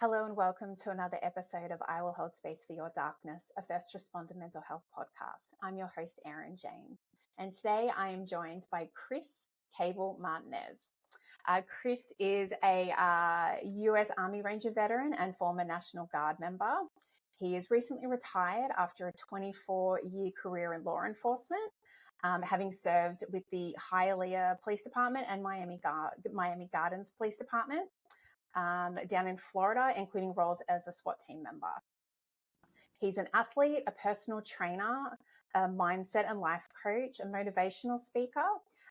Hello and welcome to another episode of I Will Hold Space for Your Darkness, a first responder mental health podcast. I'm your host, Erin Jane, and today I am joined by Kable Martinez. Chris is a US Army Ranger veteran and former National Guard member. He is recently retired after a 24-year career in law enforcement, having served with the Hialeah Police Department and Miami Gardens Police Department. Down in Florida, including roles as a SWAT team member. He's an athlete, a personal trainer, a mindset and life coach, a motivational speaker,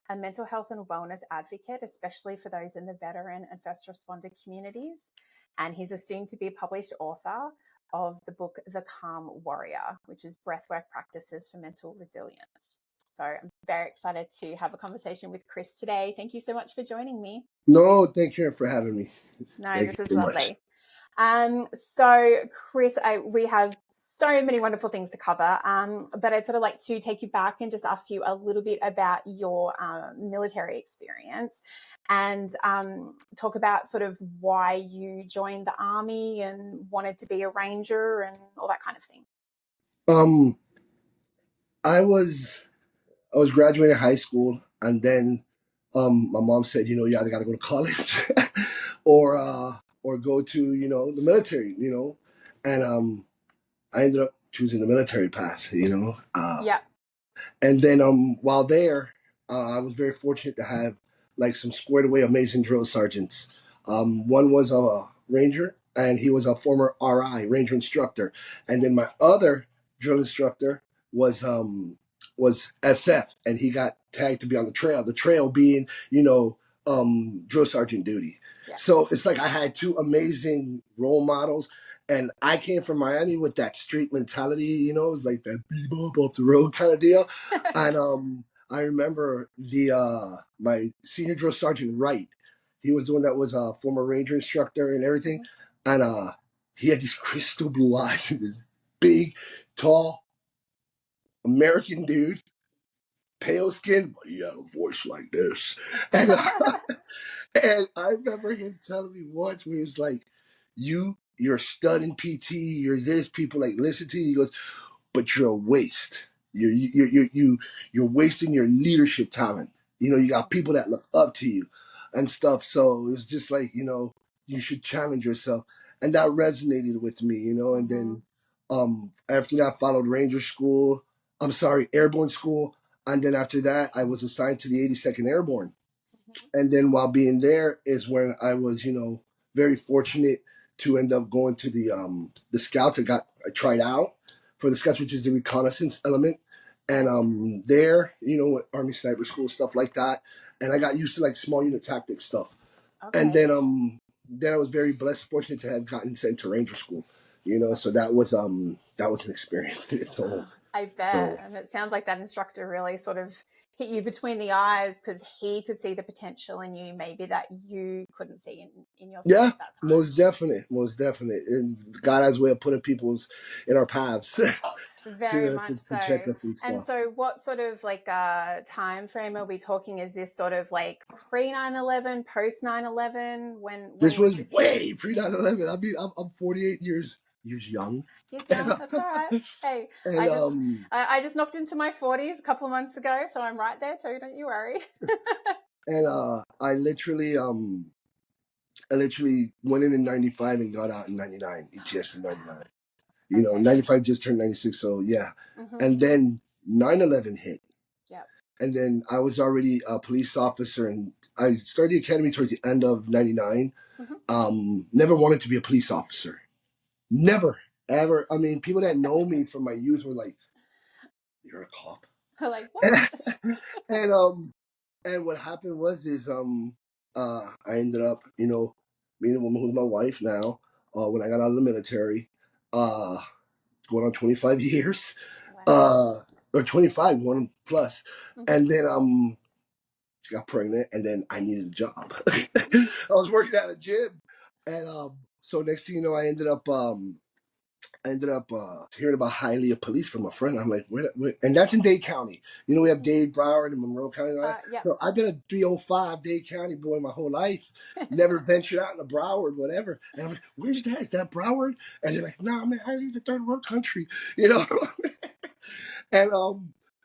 a mental health and wellness advocate, especially for those in the veteran and first responder communities. And he's a soon-to-be published author of the book, The Calm Warrior, which is breathwork practices for mental resilience. So I'm very excited to have a conversation with Chris today. Thank you so much for joining me. No, thank you for having me. No, this is lovely. So Chris, we have so many wonderful things to cover, but I'd sort of like to take you back and just ask you a little bit about your military experience and talk about sort of why you joined the Army and wanted to be a Ranger and all that kind of thing. I was graduating high school, and then my mom said, you either got to go to college or go to the military, and I ended up choosing the military path, Yeah. And then while there, I was very fortunate to have like some squared away amazing drill sergeants. One was a ranger, and he was a former RI, ranger instructor, and then my other drill instructor was SF, and he got tagged to be on the trail. The trail being drill sergeant duty. Yeah. So it's like I had two amazing role models. And I came from Miami with that street mentality, it was like that bebop off the road kind of deal. And I remember my senior drill sergeant Wright. He was the one that was a former ranger instructor and everything. And he had these crystal blue eyes. He was big, tall, American dude, pale skin, but he had a voice like this. And and I remember him telling me once where he was like, you're a stud in PT, you're this, people like listen to you. He goes, but you're a waste. You're wasting your leadership talent. You got people that look up to you and stuff. So it's just like, you should challenge yourself. And that resonated with me, and then after that I followed airborne school. And then after that, I was assigned to the 82nd Airborne. And then while being there is when I was, very fortunate to end up going to the scouts. I tried out for the scouts, which is the reconnaissance element. And there, with Army Sniper School, stuff like that. And I got used to like small unit tactics stuff. Okay. And then I was very fortunate to have gotten sent to Ranger School. So that was an experience. So I bet. And it sounds like that instructor really sort of hit you between the eyes because he could see the potential in you maybe that you couldn't see in yourself at that time. Most definite. And God has a way of putting people in our paths. Very much so. To check us and stuff. And so what sort of like time frame are we talking? Is this sort of like pre 9/11, post 9/11? When this was way pre 9/11. I mean, I'm 48 years young. Yes, young. That's all right. Hey, and I just knocked into my 40s a couple of months ago, so I'm right there too. Don't you worry. And I literally went in 95 and got out in 99. ETS in 99. 95 just turned 96. So yeah. And then 9/11 hit. Yeah. And then I was already a police officer, and I started the academy towards the end of 99. Never wanted to be a police officer. Never, ever. I mean, people that know me from my youth were like, "You're a cop." Like what? And what happened was I ended up, meeting a woman who's my wife now. When I got out of the military, going on 25 years, or 25, one plus, and then she got pregnant, and then I needed a job. I was working at a gym, and so next thing you know, I ended up I ended up hearing about Hialeah Police from a friend. I'm like, where? And that's in Dade County. You know, we have Dade, Broward, and Monroe County and all that. Yep. So I've been a 305 Dade County boy my whole life. Never ventured out in the Broward, whatever. And I'm like, where's that? Is that Broward? And they're like, nah, man, Hialeah's a third world country, you know? And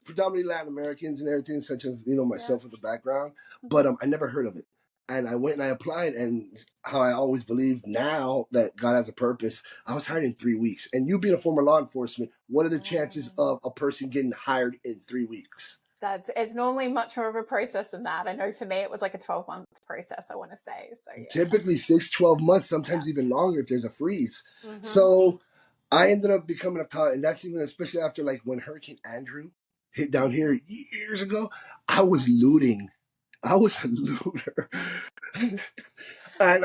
predominantly Latin Americans and everything, such as, you know, Yeah. myself with the background. But I never heard of it. And I went and I applied, and how I always believe now that God has a purpose, I was hired in 3 weeks. And you being a former law enforcement, what are the chances Mm. of a person getting hired in 3 weeks? It's normally much more of a process than that. I know for me it was like a 12-month process, I want to say. So yeah. Typically 6, 12 months, Yeah. sometimes even longer if there's a freeze. Mm-hmm. So I ended up becoming a cop, and that's even especially after like when Hurricane Andrew hit down here years ago. I was looting. I was a looter. And I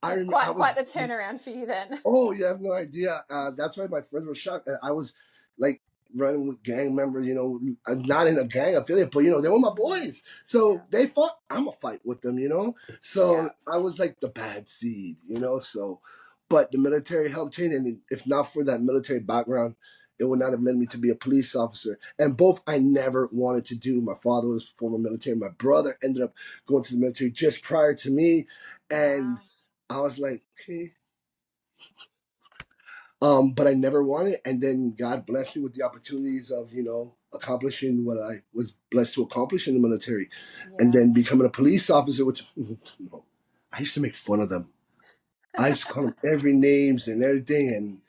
That's remember I quite was. the turnaround for you then. Oh, you have no idea. That's why my friends were shocked. I was like running with gang members, you know, not in a gang affiliate, but you know, they were my boys. Yeah. So they fought. I'm a fight with them, you know. Yeah. So I was like the bad seed, you know. So, but the military helped change, and if not for that military background, it would not have led me to be a police officer. And both I never wanted to do. My father was former military. My brother ended up going to the military just prior to me, and Wow. I was like, okay. But I never wanted it. And then God blessed me with the opportunities of, you know, accomplishing what I was blessed to accomplish in the military. And Yeah. then becoming a police officer, which I used to make fun of them. I used to call them every names and everything. And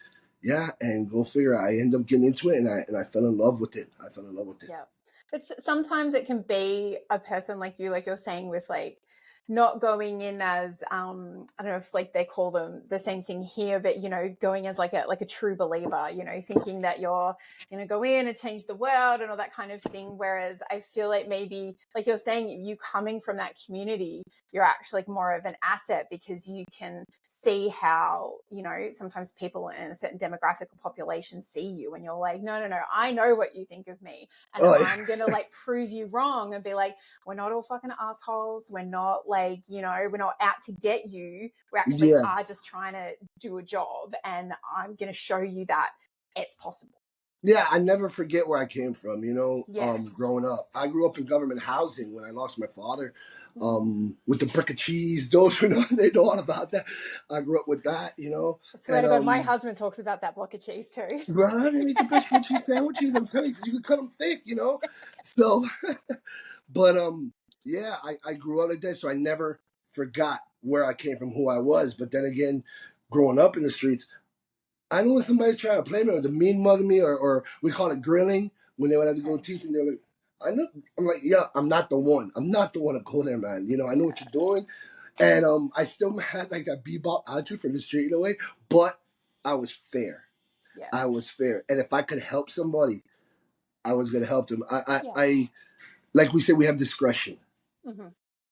yeah, and go figure, I ended up getting into it, and I fell in love with it. I fell in love with it. Yeah. But sometimes it can be a person like you, like you're saying, with like not going in as I don't know if like they call them the same thing here, but you know, going as like a true believer, you know, thinking that you're gonna go in and change the world and all that kind of thing. Whereas I feel like maybe like you're saying, you coming from that community, you're actually like more of an asset because you can see how, you know, sometimes people in a certain demographic or population see you and you're like, no, I know what you think of me. And Oh, I'm going to like prove you wrong and be like, we're not all fucking assholes. We're not like, you know, we're not out to get you. We actually yeah. are just trying to do a job. And I'm going to show you that it's possible. Yeah, I never forget where I came from, you know, Yeah. growing up. I grew up in government housing when I lost my father, Mm-hmm. with the brick of cheese. Those who know, they know all about that. I grew up with that, you know, I swear and to God, my husband talks about that block of cheese too. right, they make the best grilled cheese sandwiches. I'm telling you, 'cause you can cut them thick, you know. So, but yeah, I grew up like that, so I never forgot where I came from, who I was. But then again, growing up in the streets, I know when somebody's trying to play me or to mean mug me, or we call it grilling when they would have to go Okay. teach, and they're like, I know, I'm like, yeah, I'm not the one. I'm not the one to go there, man. You know, I know what Yeah. you're doing. And I still had like that bebop attitude from the street in a way, but I was fair. Yeah. I was fair. And if I could help somebody, I was gonna help them. Yeah. I like we said, we have discretion, Mm-hmm.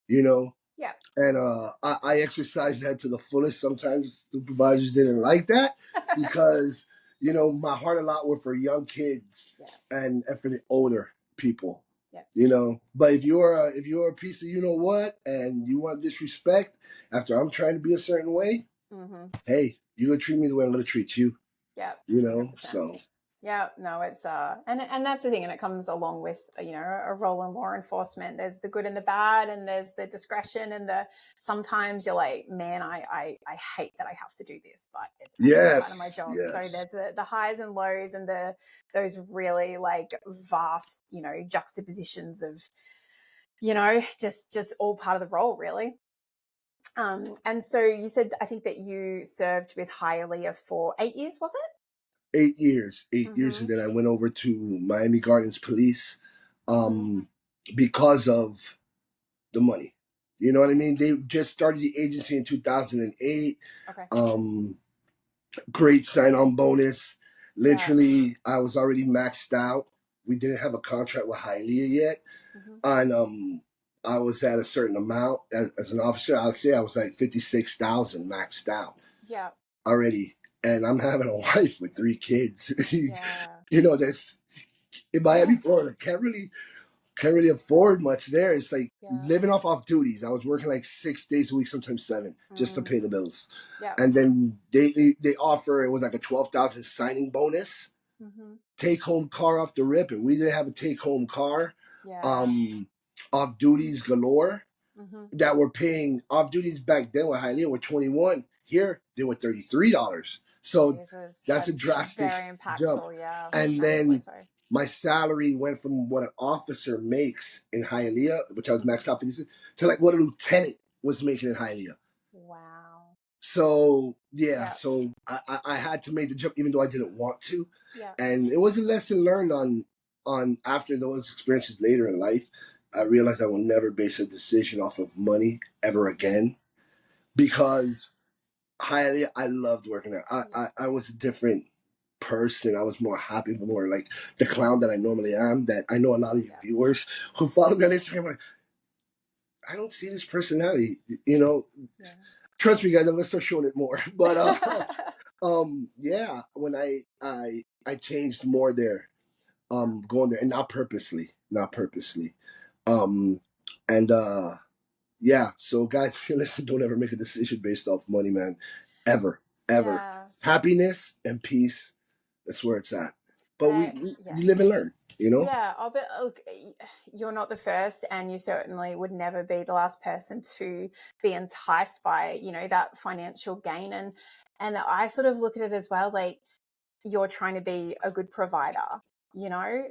you know? Yeah. And I exercised that to the fullest. Sometimes supervisors didn't like that because, you know, my heart a lot were for young kids Yeah. and for the older people, Yeah. you know. But if you're a piece of you know what and you want disrespect after I'm trying to be a certain way, Mm-hmm. hey, you're gonna treat me the way I'm gonna treat you, Yeah. you know. 100%. So Yeah, no, it's and that's the thing, and it comes along with, you know, a role in law enforcement. There's the good and the bad, and there's the discretion, and the sometimes you're like, man, I hate that I have to do this, but it's actually part of my yes, job. So yes. there's the highs and lows, and those really like vast, you know, juxtapositions of, you know, just all part of the role, really. And so you said, I think that you served with Hialeah for 8 years, was it? 8 years, 8 years, Mm-hmm. and then I went over to Miami Gardens Police, Mm-hmm. um, because of the money. You know what I mean? They just started the agency in 2008. Okay. Um, Great sign-on bonus. Yeah. Literally, I was already maxed out. We didn't have a contract with Hialeah yet, Mm-hmm. and I was at a certain amount as an officer. I'll say I was like 56,000 maxed out Yeah. already, and I'm having a wife with 3 kids. Yeah. You know, that's in Yeah. Miami, Florida. can't really afford much there. It's like Yeah. living off duties. I was working like 6 days a week, sometimes 7, just to Mm. pay the bills. Yeah. And then they offer, it was like a 12,000 signing bonus, Mm-hmm. take home car off the rip, and we didn't have a take home car. Yeah. Off duties galore Mm-hmm. that were paying off duties back then with Hialeah were 21. Here they were $33. So Jesus, that's a that's drastic very jump. impactful. Yeah, And massively then so. my salary went from what an officer makes in Hialeah, which I was Mm-hmm. maxed out for this, to like what a lieutenant was making in Hialeah. Wow. So yeah, Yeah. so I had to make the jump even though I didn't want to, Yeah. and it was a lesson learned on after those experiences later in life. I realized I will never base a decision off of money ever again because I loved working there. I was a different person. I was more happy, more like the clown that I normally am. That I know a lot of you Yeah. viewers who follow me on Instagram are like, I don't see this personality. You know, Yeah. trust me, guys. I'm gonna start showing it more. But yeah. When I changed more there, going there and not purposely, not purposely, um, and yeah. So guys, if you listen, don't ever make a decision based off money, man. Ever, ever. Yeah. Happiness and peace. That's where it's at. But But yeah. you live and learn. You know. Yeah, but look, you're not the first, and you certainly would never be the last person to be enticed by, that financial gain. And I sort of look at it as well, like you're trying to be a good provider, you know,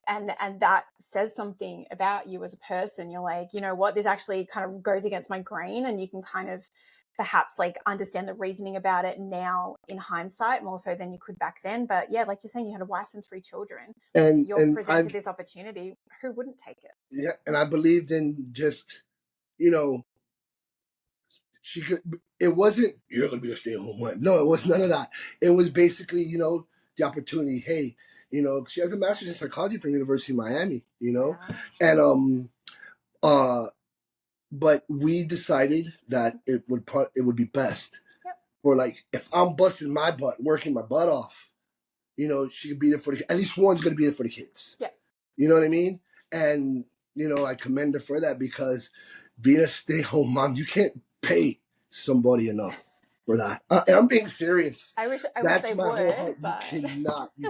and that says something about you as a person. You're like, you know what, this actually kind of goes against my grain, and you can kind of perhaps like understand the reasoning about it now in hindsight more so than you could back then. But yeah, like you're saying, you had a wife and 3 children. You're And presented this opportunity. Who wouldn't take it? yeah, and I believed in just, you know, she could. It wasn't you're gonna be a stay at home wife. No, it was none of that. It was basically, the opportunity. Hey, she has a master's in psychology from University of Miami. Yeah. And uh, but we decided that it would be best Yep. for like if I'm busting my butt, working my butt off, she could be there for at least one's gonna be there for the kids. Yep. You know what I mean? And I commend her for that because being a stay-home mom, you can't pay somebody enough for that. And I'm being serious. I wish That's they my whole would, heart. but You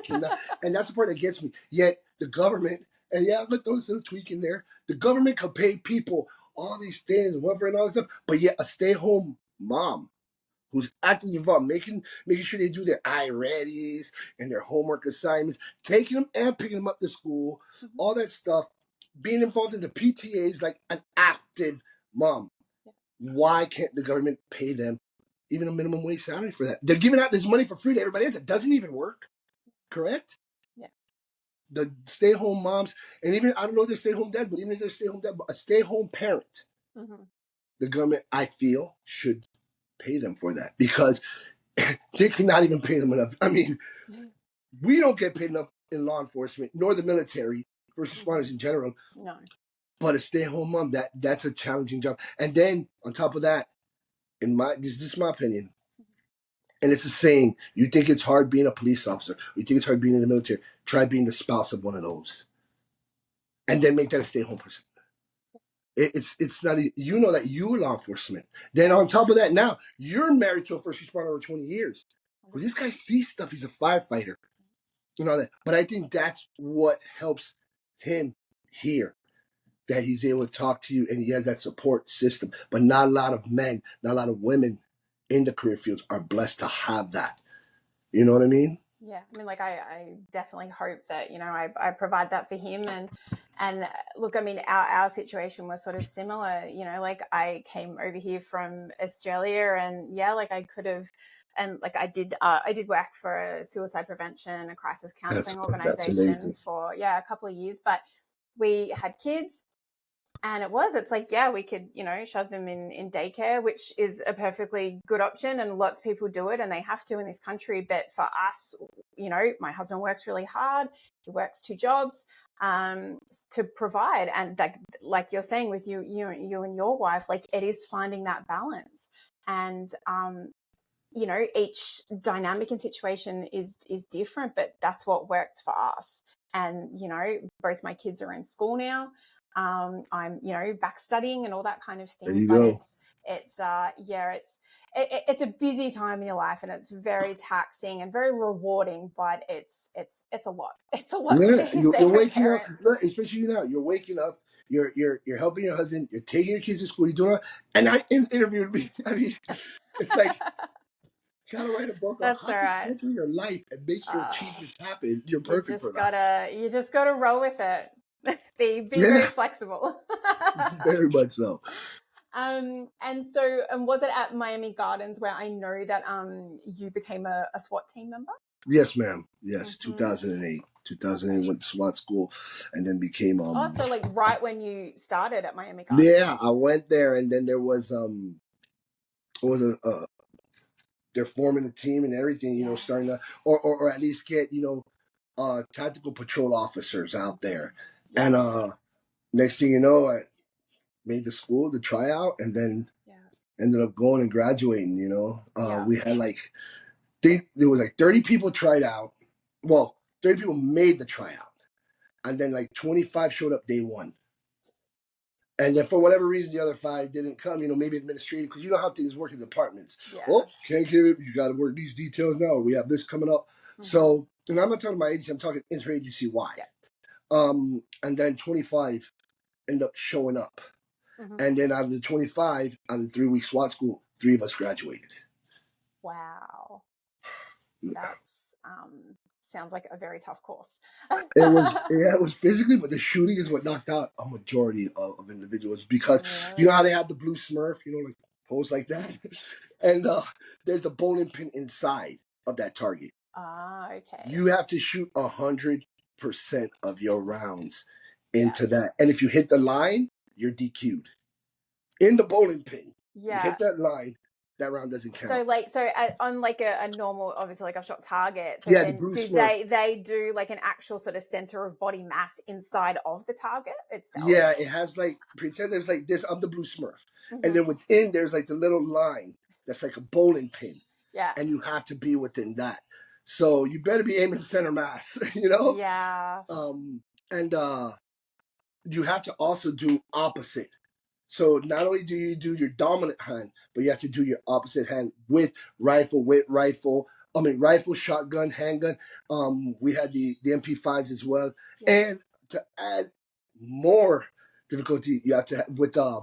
cannot, and that's the part that gets me. Yet the government, and yeah, look, those little tweak in there. The government could pay people all these things, whatever, and all this stuff, but yet a stay-home mom who's actively involved, making sure they do their I-readies and their homework assignments, taking them and picking them up to school, Mhm. all that stuff, being involved in the PTAs like an active mom. Yeah. Why can't the government pay them even a minimum wage salary for that? They're giving out this money for free to everybody else. It doesn't even work, correct? Yeah. The stay-home moms, and even, I don't know if they're stay-home dads, but even if they're stay-home dad, but a stay-home parent, Mm-hmm. the government, I feel, should pay them for that because they cannot even pay them enough. I mean, we don't get paid enough in law enforcement, nor the military, first responders in general. No. But a stay-at-home mom, that's a challenging job. And then on top of that, this is my opinion, and it's a saying: you think it's hard being a police officer, you think it's hard being in the military. Try being the spouse of one of those, and then make that a stay-at-home person. It's not you know that you law enforcement. Then on top of that, now you're married to a first responder over 20 years. Well, this guy sees stuff. He's a firefighter. That. But I think that's what helps him here, that he's able to talk to you and he has that support system. But not a lot of men, not a lot of women in the career fields are blessed to have that. You know what I mean? Yeah, I mean, like I definitely hope that I provide that for him, and look, I mean, our situation was sort of similar. Like I came over here from Australia, and yeah, like I could have, and like I did work for a suicide prevention, a crisis counseling That's organization amazing. for a couple of years, but we had kids. And it's like, yeah, we could, shove them in daycare, which is a perfectly good option. And lots of people do it and they have to in this country. But for us, my husband works really hard. He works 2 jobs to provide. And like you're saying with you and your wife, like it is finding that balance. And, each dynamic and situation is different, but that's what worked for us. and both my kids are in school now. I'm back studying and all that kind of There thing. you But go. it's a busy time in your life, and it's very taxing and very rewarding. But it's a lot. It's a lot to Yeah, be a you're stay-at-home waking up, parent. especially now. You're waking up. You're helping your husband. You're taking your kids to school. You're doing it. And I interviewed me. I mean, it's like gotta write a book on That's how all to right. schedule your life and make your Uh, achievements happen. You're you perfect for just that. gotta roll with it. Be very Yeah, flexible. very much so. And was it at Miami Gardens where I know that you became a SWAT team member? Yes, ma'am. Yes, Mm-hmm. 2008. Okay. 2008 went to SWAT school, and then became Oh, so like right when you started at Miami Yeah, Gardens. I went there, and then there was it was they're forming a team and everything, Yeah. starting to or at least get tactical patrol officers out Mm-hmm. there, Yeah. and next thing you know, I made the school the tryout, and then Yeah. ended up going and graduating. Yeah. We had there was like 30 people tried out. Well, 30 people made the tryout, and then like 25 showed up day one. And then for whatever reason, the other five didn't come. Maybe administrative, because you know how things work in departments. Yeah. Oh, can't give it. You got to work these details now. We have this coming up. Mm-hmm. So, and I'm not talking about agency. I'm talking interagency wide. Yeah. And then 25 end up showing up. Mm-hmm. And then out of the 25, out of the 3 week SWAT school, 3 of us graduated. Wow. That's sounds like a very tough course. It was physically, but the shooting is what knocked out a majority of individuals, because you know how Really? they have the blue Smurf, like pose like that, and there's a bowling pin inside of that target. Ah, okay. You have to shoot 100% of your rounds Yeah. into that, and if you hit the line, you're DQ'd in the bowling pin. You Yeah. hit that line, that round doesn't count. On like a normal, obviously like a shot target. So Yeah, the then blue do Smurf. they do like an actual sort of center of body mass inside of the target itself? Yeah, it has like pretend there's like this. I'm the blue Smurf, and Mm-hmm. then within there's like the little line that's like a bowling pin, Yeah. and you have to be within that. So you better be aiming center mass, Yeah. and you have to also do opposite. So not only do you do your dominant hand, but you have to do your opposite hand with rifle. I mean, rifle, shotgun, handgun. We had the MP5s as well, Yeah. and to add more difficulty, you have to have with a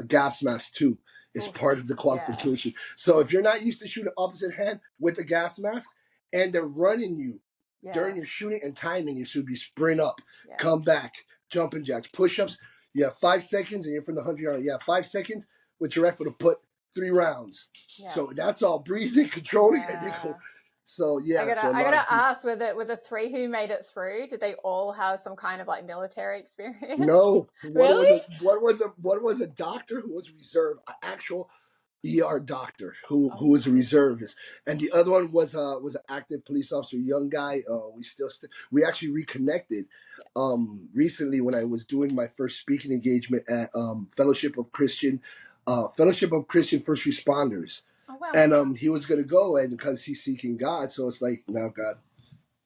gas mask too. It's Oof. part of the Yeah. qualification. So if you're not used to shooting opposite hand with a gas mask, and they're running you Yeah. during your shooting and timing, you should be sprint up, Yeah. come back, jumping jacks, push-ups. You have 5 seconds, and you're from the 100 yard. You have 5 seconds with your rifle to put 3 rounds. Yeah. So that's all breathing, controlling, and you go. Yeah. So yeah, so a I lot of gotta people. ask, with the three who made it through, did they all have some kind of like military experience? No, one Really? was a doctor who was reserved, an actual ER doctor who Oh was a my reservist, goodness. and the other one was an active police officer, young guy. We actually reconnected Yeah. recently when I was doing my first speaking engagement at Fellowship of Christian First Responders, Oh wow. and he was gonna go, and because he's seeking God, so it's like now God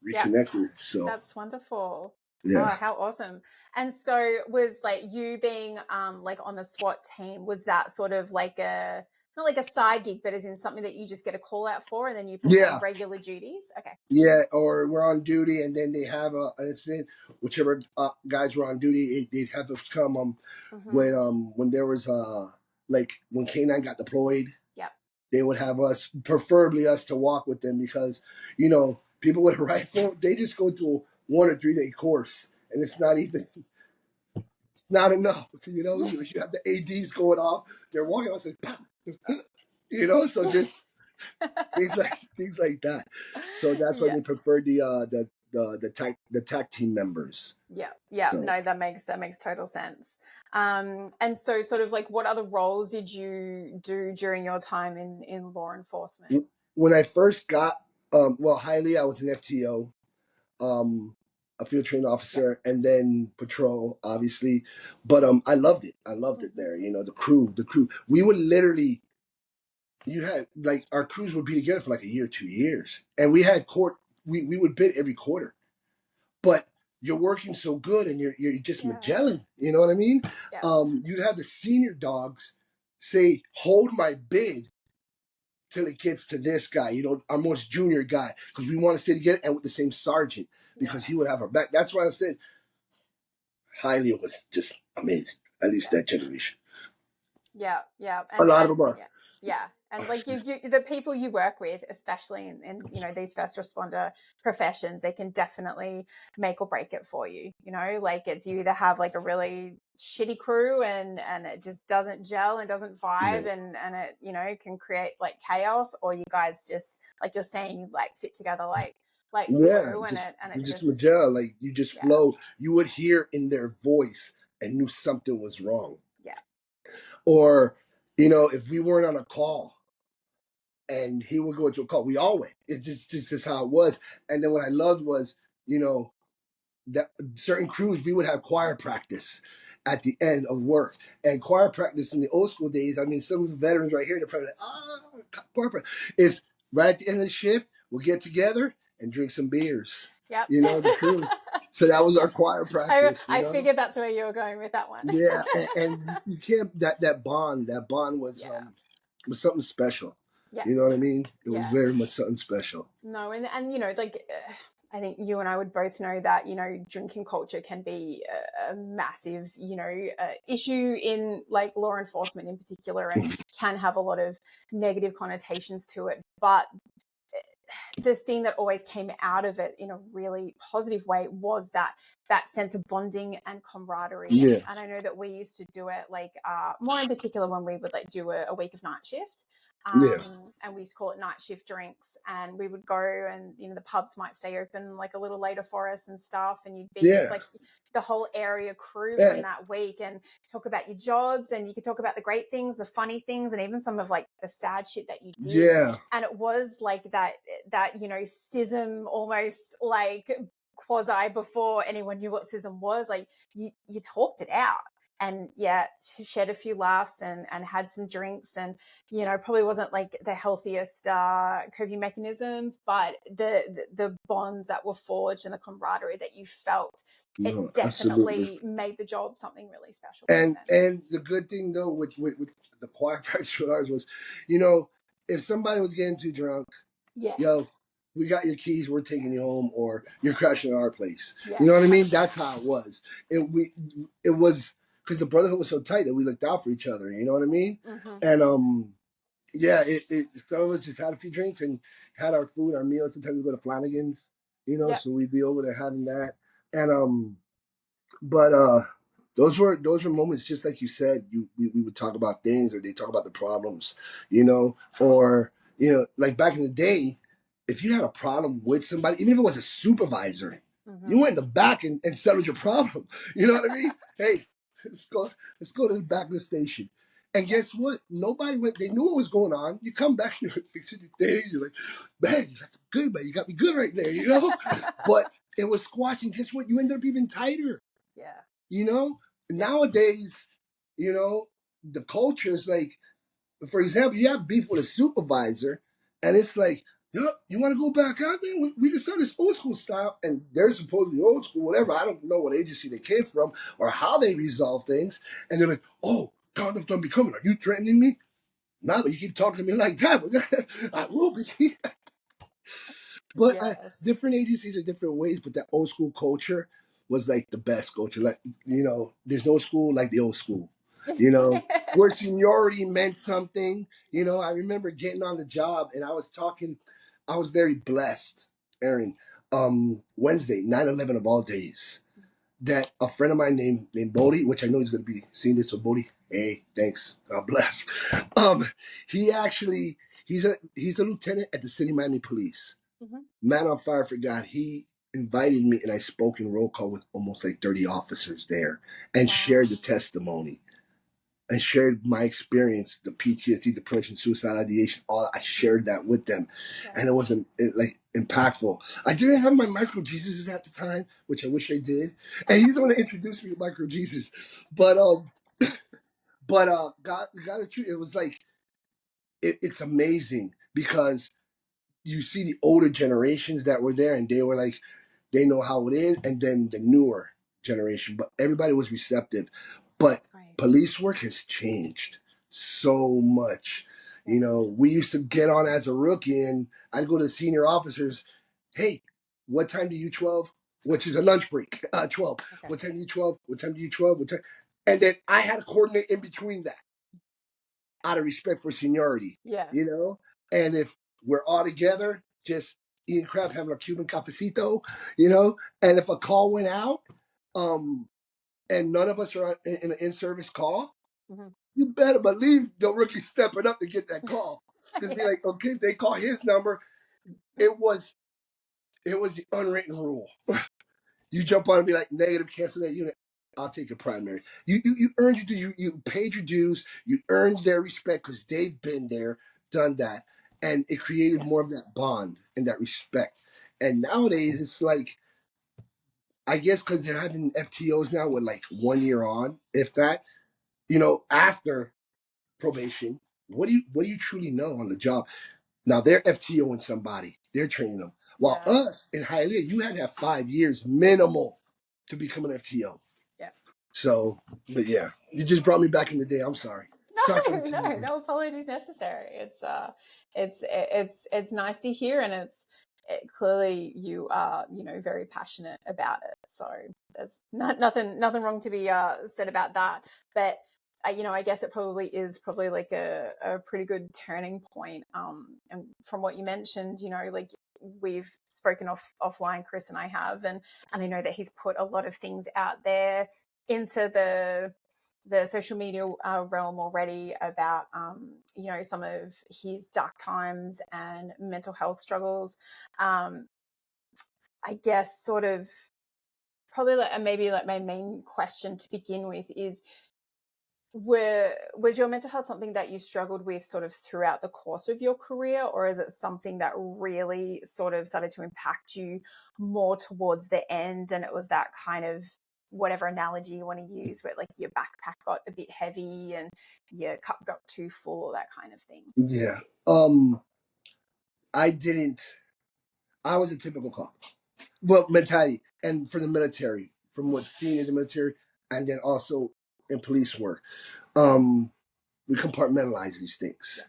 Yeah. reconnected. So That's wonderful. yeah. Oh, how awesome. And so was like you being like on the SWAT team, was that sort of like a not like a side gig, but as in something that you just get a call out for and then you perform Yeah, regular duties? Okay. yeah, or we're on duty, and then they have an incident. Whichever guys were on duty, they'd have us come. Mm-hmm. When there was like when K9 got deployed, Yep. they would have us, preferably us, to walk with them, because people with a rifle, they just go through a 1 or 3 day course, and it's not enough. You have the ADs going off, they're walking off, like, pop, so just things like that. So that's why Yeah. they prefer the TAC team members. Yeah. Yeah. So No, that makes total sense. And so sort of like what other roles did you do during your time in law enforcement? when I first got, highly, I was an FTO, a field training Yeah. officer, and then patrol, obviously. But I loved it. I loved it Mm-hmm. there. The crew. We would literally, you had like our crews would be together for like a year, 2 years, and we had court. We would bid every quarter, but you're working so good and you're just Yeah. Magellan. You know what I mean? Yeah. You'd have the senior dogs say, "Hold my bid till it gets to this guy, our most junior guy, because we want to stay together and with the same sergeant because Yeah. he would have our back." That's why I said Hylia was just amazing. At least Yeah. that generation. Yeah. Yeah. A And lot of them are. yeah. Yeah. And like the people you work with, especially in these first responder professions, they can definitely make or break it for you. Like it's you either have like a really shitty crew and it just doesn't gel and doesn't vibe Yeah. and it can create like chaos, or you guys just, like you're saying, like fit together like Yeah, glue, and just it just just, Magellan, like you just yeah. flow. You would hear in their voice and knew something was wrong. Yeah. Or, if we weren't on a call and he would go into a call, we all went. It's just how it was. And then what I loved was, you know, that certain crews, we would have choir practice at the end of work. And choir practice in the old school days, I mean, some of the veterans right here, they're probably like, choir practice. Is right at the end of the shift, we'll get together and drink some beers. Yep. The crew. So that was our choir practice, I figured that's where you were going with that one. Yeah, and you can't, that bond Yeah. was something special. Yeah. You know what I mean? It was Yeah. very much something special. No, and like I think you and I would both know that drinking culture can be a massive issue in like law enforcement in particular, and can have a lot of negative connotations to it. But the thing that always came out of it in a really positive way was that sense of bonding and camaraderie. Yeah. And I know that we used to do it like more in particular when we would like do a week of night shift. Yeah. And we used to call it night shift drinks, and we would go and the pubs might stay open like a little later for us and stuff, and you'd be with Yeah. like the whole area crew Yeah. from that week and talk about your jobs, and you could talk about the great things, the funny things, and even some of like the sad shit that you did. Yeah. And it was like that CISM almost, like quasi, before anyone knew what CISM was. Like you talked it out, and shared a few laughs and had some drinks, and probably wasn't like the healthiest coping mechanisms, but the bonds that were forged and the camaraderie that you felt, No, it definitely absolutely. made the job something really special back And then. the good thing though with the choir practice with ours was, if somebody was getting too drunk, Yeah. yo, we got your keys, we're taking you home, or you're crashing at our place. Yeah. You know what I mean? 100%. That's how it was. It was because the brotherhood was so tight that we looked out for each other. You know what I mean? Mm-hmm. And yeah, some of us just had a few drinks and had our food, our meals. Sometimes we go to Flanagan's, Yep. so we'd be over there having that. And but those were moments, just like you said. We would talk about things, or they talk about the problems, or like back in the day, if you had a problem with somebody, even if it was a supervisor, Mm-hmm. you went in the back and settled your problem. You know what I mean? Hey, let's go let's go to the back of the station. And guess what? Nobody went. They knew what was going on. You come back, you're fixing your thing. You're like, man, you got me good, man. You got me good right there. But it was squashing. Guess what? You ended up even tighter. Yeah. Yeah. Nowadays, the culture is like, for example, you have beef with a supervisor, and it's like, you want to go back out there? We decided this old school style, and they're supposedly old school, whatever. I don't know what agency they came from or how they resolve things. And they're like, oh, conduct unbecoming. Are you threatening me? No, but you keep talking to me like that. I will be. But Yes. different agencies are different ways, but that old school culture was like the best culture. Like, there's no school like the old school, where seniority meant something. I remember getting on the job and I was very blessed, Erin. Wednesday, 9/11 of all days, that a friend of mine named Bodie, which I know he's going to be seeing this, so Bodie, hey, thanks, God bless. He actually, he's a lieutenant at the City of Miami Police. Mm-hmm. Man on fire for God. He invited me and I spoke in roll call with almost like 30 officers there and shared the testimony and shared my experience, the PTSD, depression, suicide ideation, all. I shared that with them. Yeah. And it wasn't like impactful. I didn't have my micro Jesuses at the time, which I wish I did. And he's the one that introduced me to micro Jesus. But God the truth, it was like it's amazing because you see the older generations that were there and they were like, They know how it is, and then the newer generation. But everybody was receptive. But Right. police work has changed so much. Yeah. You know, we used to get on as a rookie, and I'd go to senior officers. Hey, what time do you 12? Which is a lunch break. 12. Okay. What time do you 12? What time do you 12? What time? And then I had to coordinate in between that out of respect for seniority, Yeah. you know? And if we're all together, just eating crap, having a Cuban cafecito, you know? And if a call went out, and none of us are in an in-service call, Mm-hmm. you better believe the rookie stepping up to get that call. Because be Yeah. like, okay, if they call his number, it was the unwritten rule. You jump on and be like, negative, cancel that unit. I'll take your primary. You earned your dues. You paid your dues. You earned their respect because they've been there, done that, and it created Yeah. more of that bond and that respect. And nowadays, it's like, I guess because they're having FTOs now with like 1 year on, if that, after probation. What do you truly know on the job? Now they're FTOing somebody. They're training them. While Yeah. us in Hialeah, you had to have 5 years minimal to become an FTO. Yeah. So, but yeah, you just brought me back in the day. I'm sorry. Sorry for the tangent. No apologies necessary. It's nice to hear, and clearly you are, very passionate about it. So there's nothing wrong to be said about that. But I guess it probably is like a pretty good turning point. And from what you mentioned, like we've spoken offline, Chris and I have, and I know that he's put a lot of things out there into the social media realm already about some of his dark times and mental health struggles. I guess sort of probably maybe my main question to begin with is, was your mental health something that you struggled with sort of throughout the course of your career, or is it something that really sort of started to impact you more towards the end, and it was that kind of, whatever analogy you want to use, where like your backpack got a bit heavy and your cup got too full, that kind of thing? Yeah. I didn't. I was a typical cop. Well, mentality, and for the military, from what's seen in the military, and then also in police work, we compartmentalize these things. Yeah.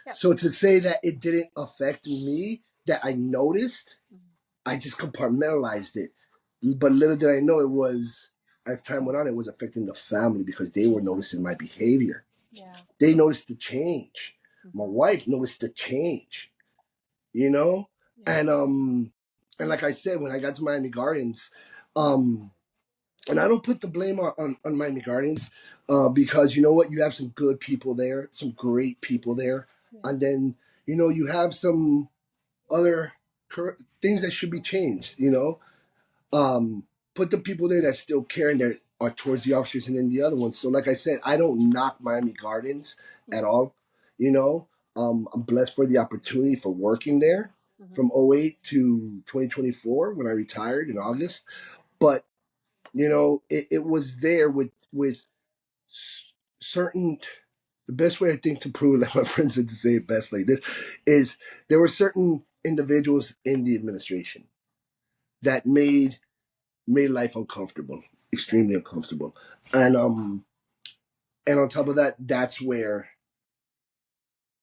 Yep. So to say that it didn't affect me, that I noticed, I just compartmentalized it. But little did I know it was, as time went on, it was affecting the family because they were noticing my behavior. Yeah. They noticed the change. My Mm-hmm. wife noticed the change, you know? Yeah. And like I said, when I got to Miami Gardens, and I don't put the blame on Miami Gardens, because you know what? You have some good people there, some great people there. Yeah. And then, you have some other things that should be changed, put the people there that still care and that are towards the officers, and then the other ones. So like I said, I don't knock Miami Gardens at Mm-hmm. all. I'm blessed for the opportunity for working there Mm-hmm. from '08 to 2024 when I retired in August. But it was there with certain. The best way I think to prove it, like my friends said to say it best like this, is there were certain individuals in the administration that made life uncomfortable, Yeah. extremely uncomfortable. And on top of that, that's where,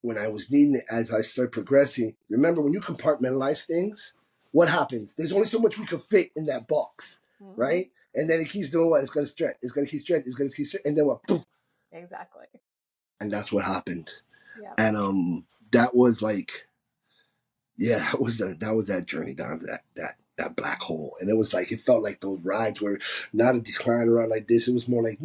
when I was needing it, as I started progressing, remember when you compartmentalize things, what happens? There's only so much we can fit in that box, Mm-hmm. right? And then it keeps doing what? It's gonna stretch, it's gonna keep stretching, it's gonna keep stretching, and then what? Poof. Exactly. And that's what happened. Yeah. And that was like, yeah, that was that journey down to that black hole. And it was like, it felt like those rides were not a decline around like this. It was more like,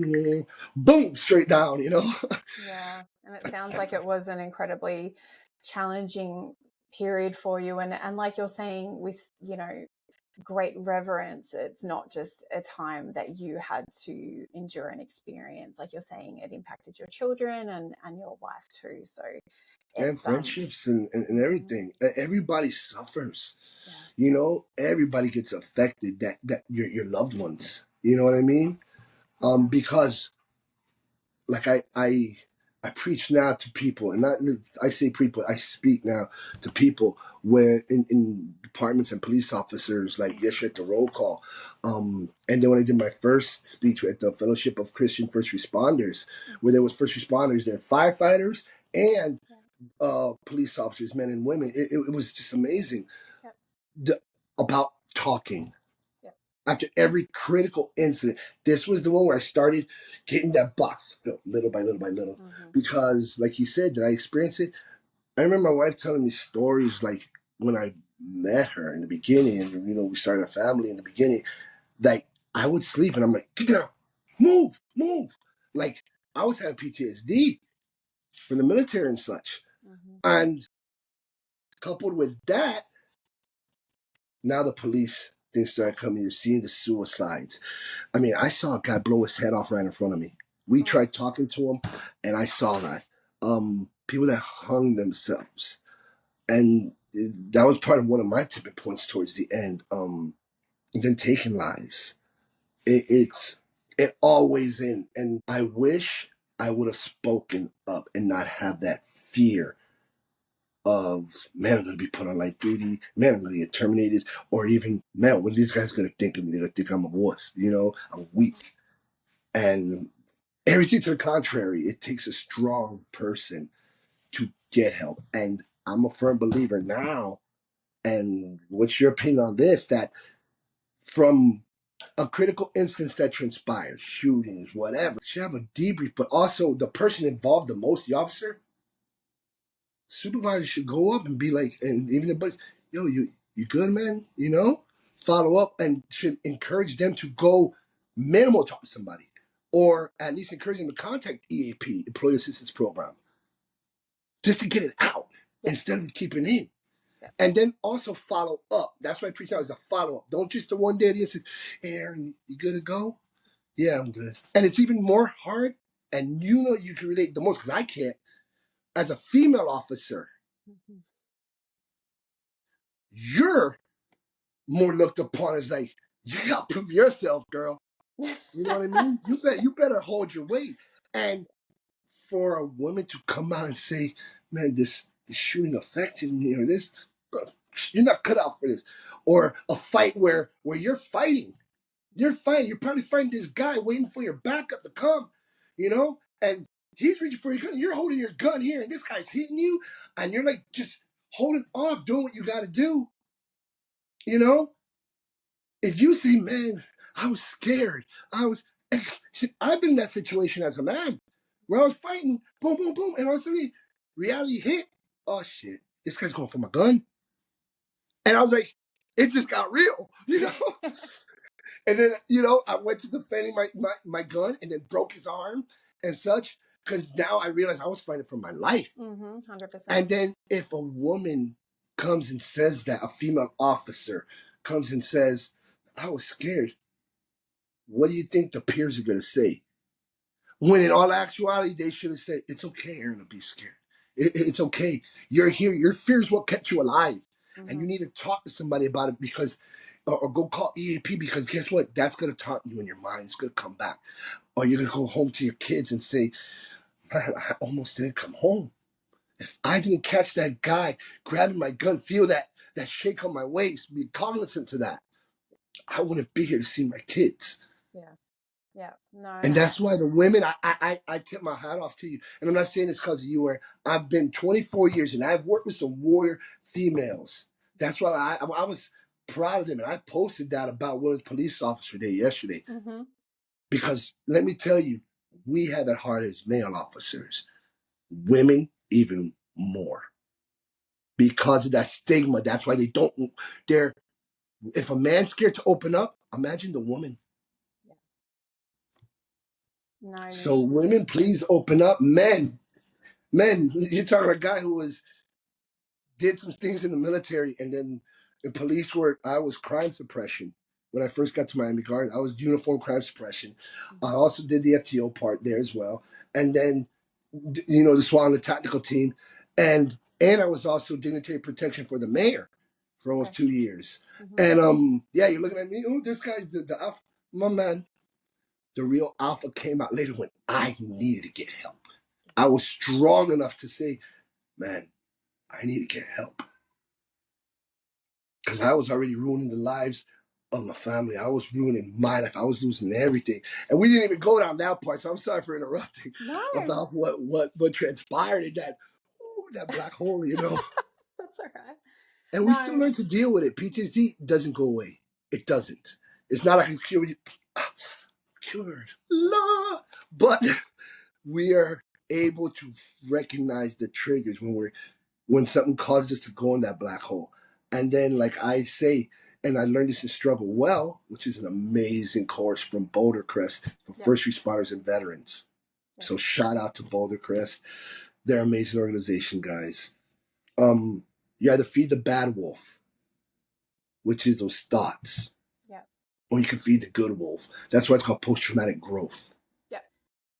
boom, straight down, Yeah. And it sounds like it was an incredibly challenging period for you. And like you're saying, with, great reverence, it's not just a time that you had to endure and experience. Like you're saying, it impacted your children and your wife too. So And it's friendships and everything. Everybody suffers. yeah. Everybody gets affected, that your loved ones. You know what I mean? Yeah. Because like I preach now to people, and not I say people, I speak now to people where in departments and police officers like yesterday at the roll call. And then when I did my first speech at the Fellowship of Christian First Responders, where there was first responders, there firefighters and police officers, men and women, it was just amazing. Yep. About talking. Yep. After every critical incident, this was the one where I started getting that box filled little by little by little. Because, like you said, did I experience it? I remember my wife telling me stories like when I met her in the beginning, and we started a family in the beginning. Like I would sleep, and I'm like, "Get down, move, move!" Like I was having PTSD from the military and such, and coupled with that, now the police things started coming. You're seeing the suicides. I mean, I saw a guy blow his head off right in front of me. We tried talking to him, and I saw that. People that hung themselves. And that was part of one of my tipping points towards the end. And then taking lives. It always in. And I wish I would have spoken up and not have that fear of, man, I'm going to be put on light duty. Man, I'm going to get terminated. Or even, man, what are these guys going to think of me? They're going to think I'm a wuss. I'm weak. And everything to the contrary, it takes a strong person to get help. And I'm a firm believer now. And what's your opinion on this? That from a critical instance that transpires, shootings, whatever, should have a debrief, but also the person involved the most, the officer, supervisor should go up and be like, and even the buddies, yo, you good, man? Follow up and should encourage them to go minimal talk to somebody, or at least encourage them to contact EAP, Employee Assistance Program, just to get it out instead of keeping it in. And then also follow up. That's why I preach out as a follow up. Don't just the one day the say, "Hey, Erin, you good to go?" Yeah, I'm good. And it's even more hard. And you can relate the most because I can't. As a female officer, you're more looked upon as like, you got to prove yourself, girl. You know what I mean? You better hold your weight. And for a woman to come out and say, "Man, this shooting affected me," or this, you're not cut out for this, or a fight where you're fighting. You're probably fighting this guy waiting for your backup to come, and he's reaching for your gun. You're holding your gun here, and this guy's hitting you, and you're like just holding off, doing what you got to do. If you say, "Man, I was scared. I've been in that situation as a man where I was fighting, boom, boom, boom, and all of a sudden reality hit. Oh shit, this guy's going for my gun, and I was like, it just got real. And then, I went to defending my gun and then broke his arm and such because now I realized I was fighting for my life. 100%. And then if a woman comes and says that, a female officer comes and says, "I was scared," what do you think the peers are going to say? When in all actuality, they should have said, "It's okay, Erin, to be scared. It's okay. You're here. Your fear is what kept you alive. And you need to talk to somebody about it because, or go call EAP because guess what? That's going to taunt you in your mind. It's going to come back. Or you're going to go home to your kids and say, "Man, I almost didn't come home. If I didn't catch that guy grabbing my gun, feel that shake on my waist, be cognizant to that, I wouldn't be here to see my kids." Yeah. No. And that's why the women, I tip my hat off to you. And I'm not saying this because of you, where I've been 24 years and I've worked with some warrior females. That's why I was proud of them. And I posted that about Women's Police Officer Day yesterday. Because let me tell you, we have it hard as male officers. Women, even more. Because of that stigma. That's why if a man's scared to open up, imagine the woman. No. So women, please open up. Men, you're talking about a guy who did some things in the military, and then in police work, I was crime suppression. When I first got to Miami Gardens, I was uniform crime suppression. I also did the FTO part there as well. And then, the SWAT and the tactical team. And I was also dignitary protection for the mayor for almost 2 years. And you're looking at me, oh, this guy's the alpha. My man, the real alpha came out later when I needed to get help. I was strong enough to say, "Man, I need to get help." because I was already ruining the lives of my family. I was ruining my life. I was losing everything. And we didn't even go down that part, so I'm sorry for interrupting No, about what transpired in that black hole, you know. that's all right. And we still No, learn to deal with it. PTSD doesn't go away. It doesn't. It's not like a cure. Cured. La. But we are able to recognize the triggers when something causes us to go in that black hole. And then, like I say, and I learned this in Struggle Well, which is an amazing course from Boulder Crest for yep, first responders and veterans. yep, So shout out to Boulder Crest. They're an amazing organization, guys. You either feed the bad wolf, which is those thoughts, yep, or you can feed the good wolf. That's why it's called post-traumatic growth. yep.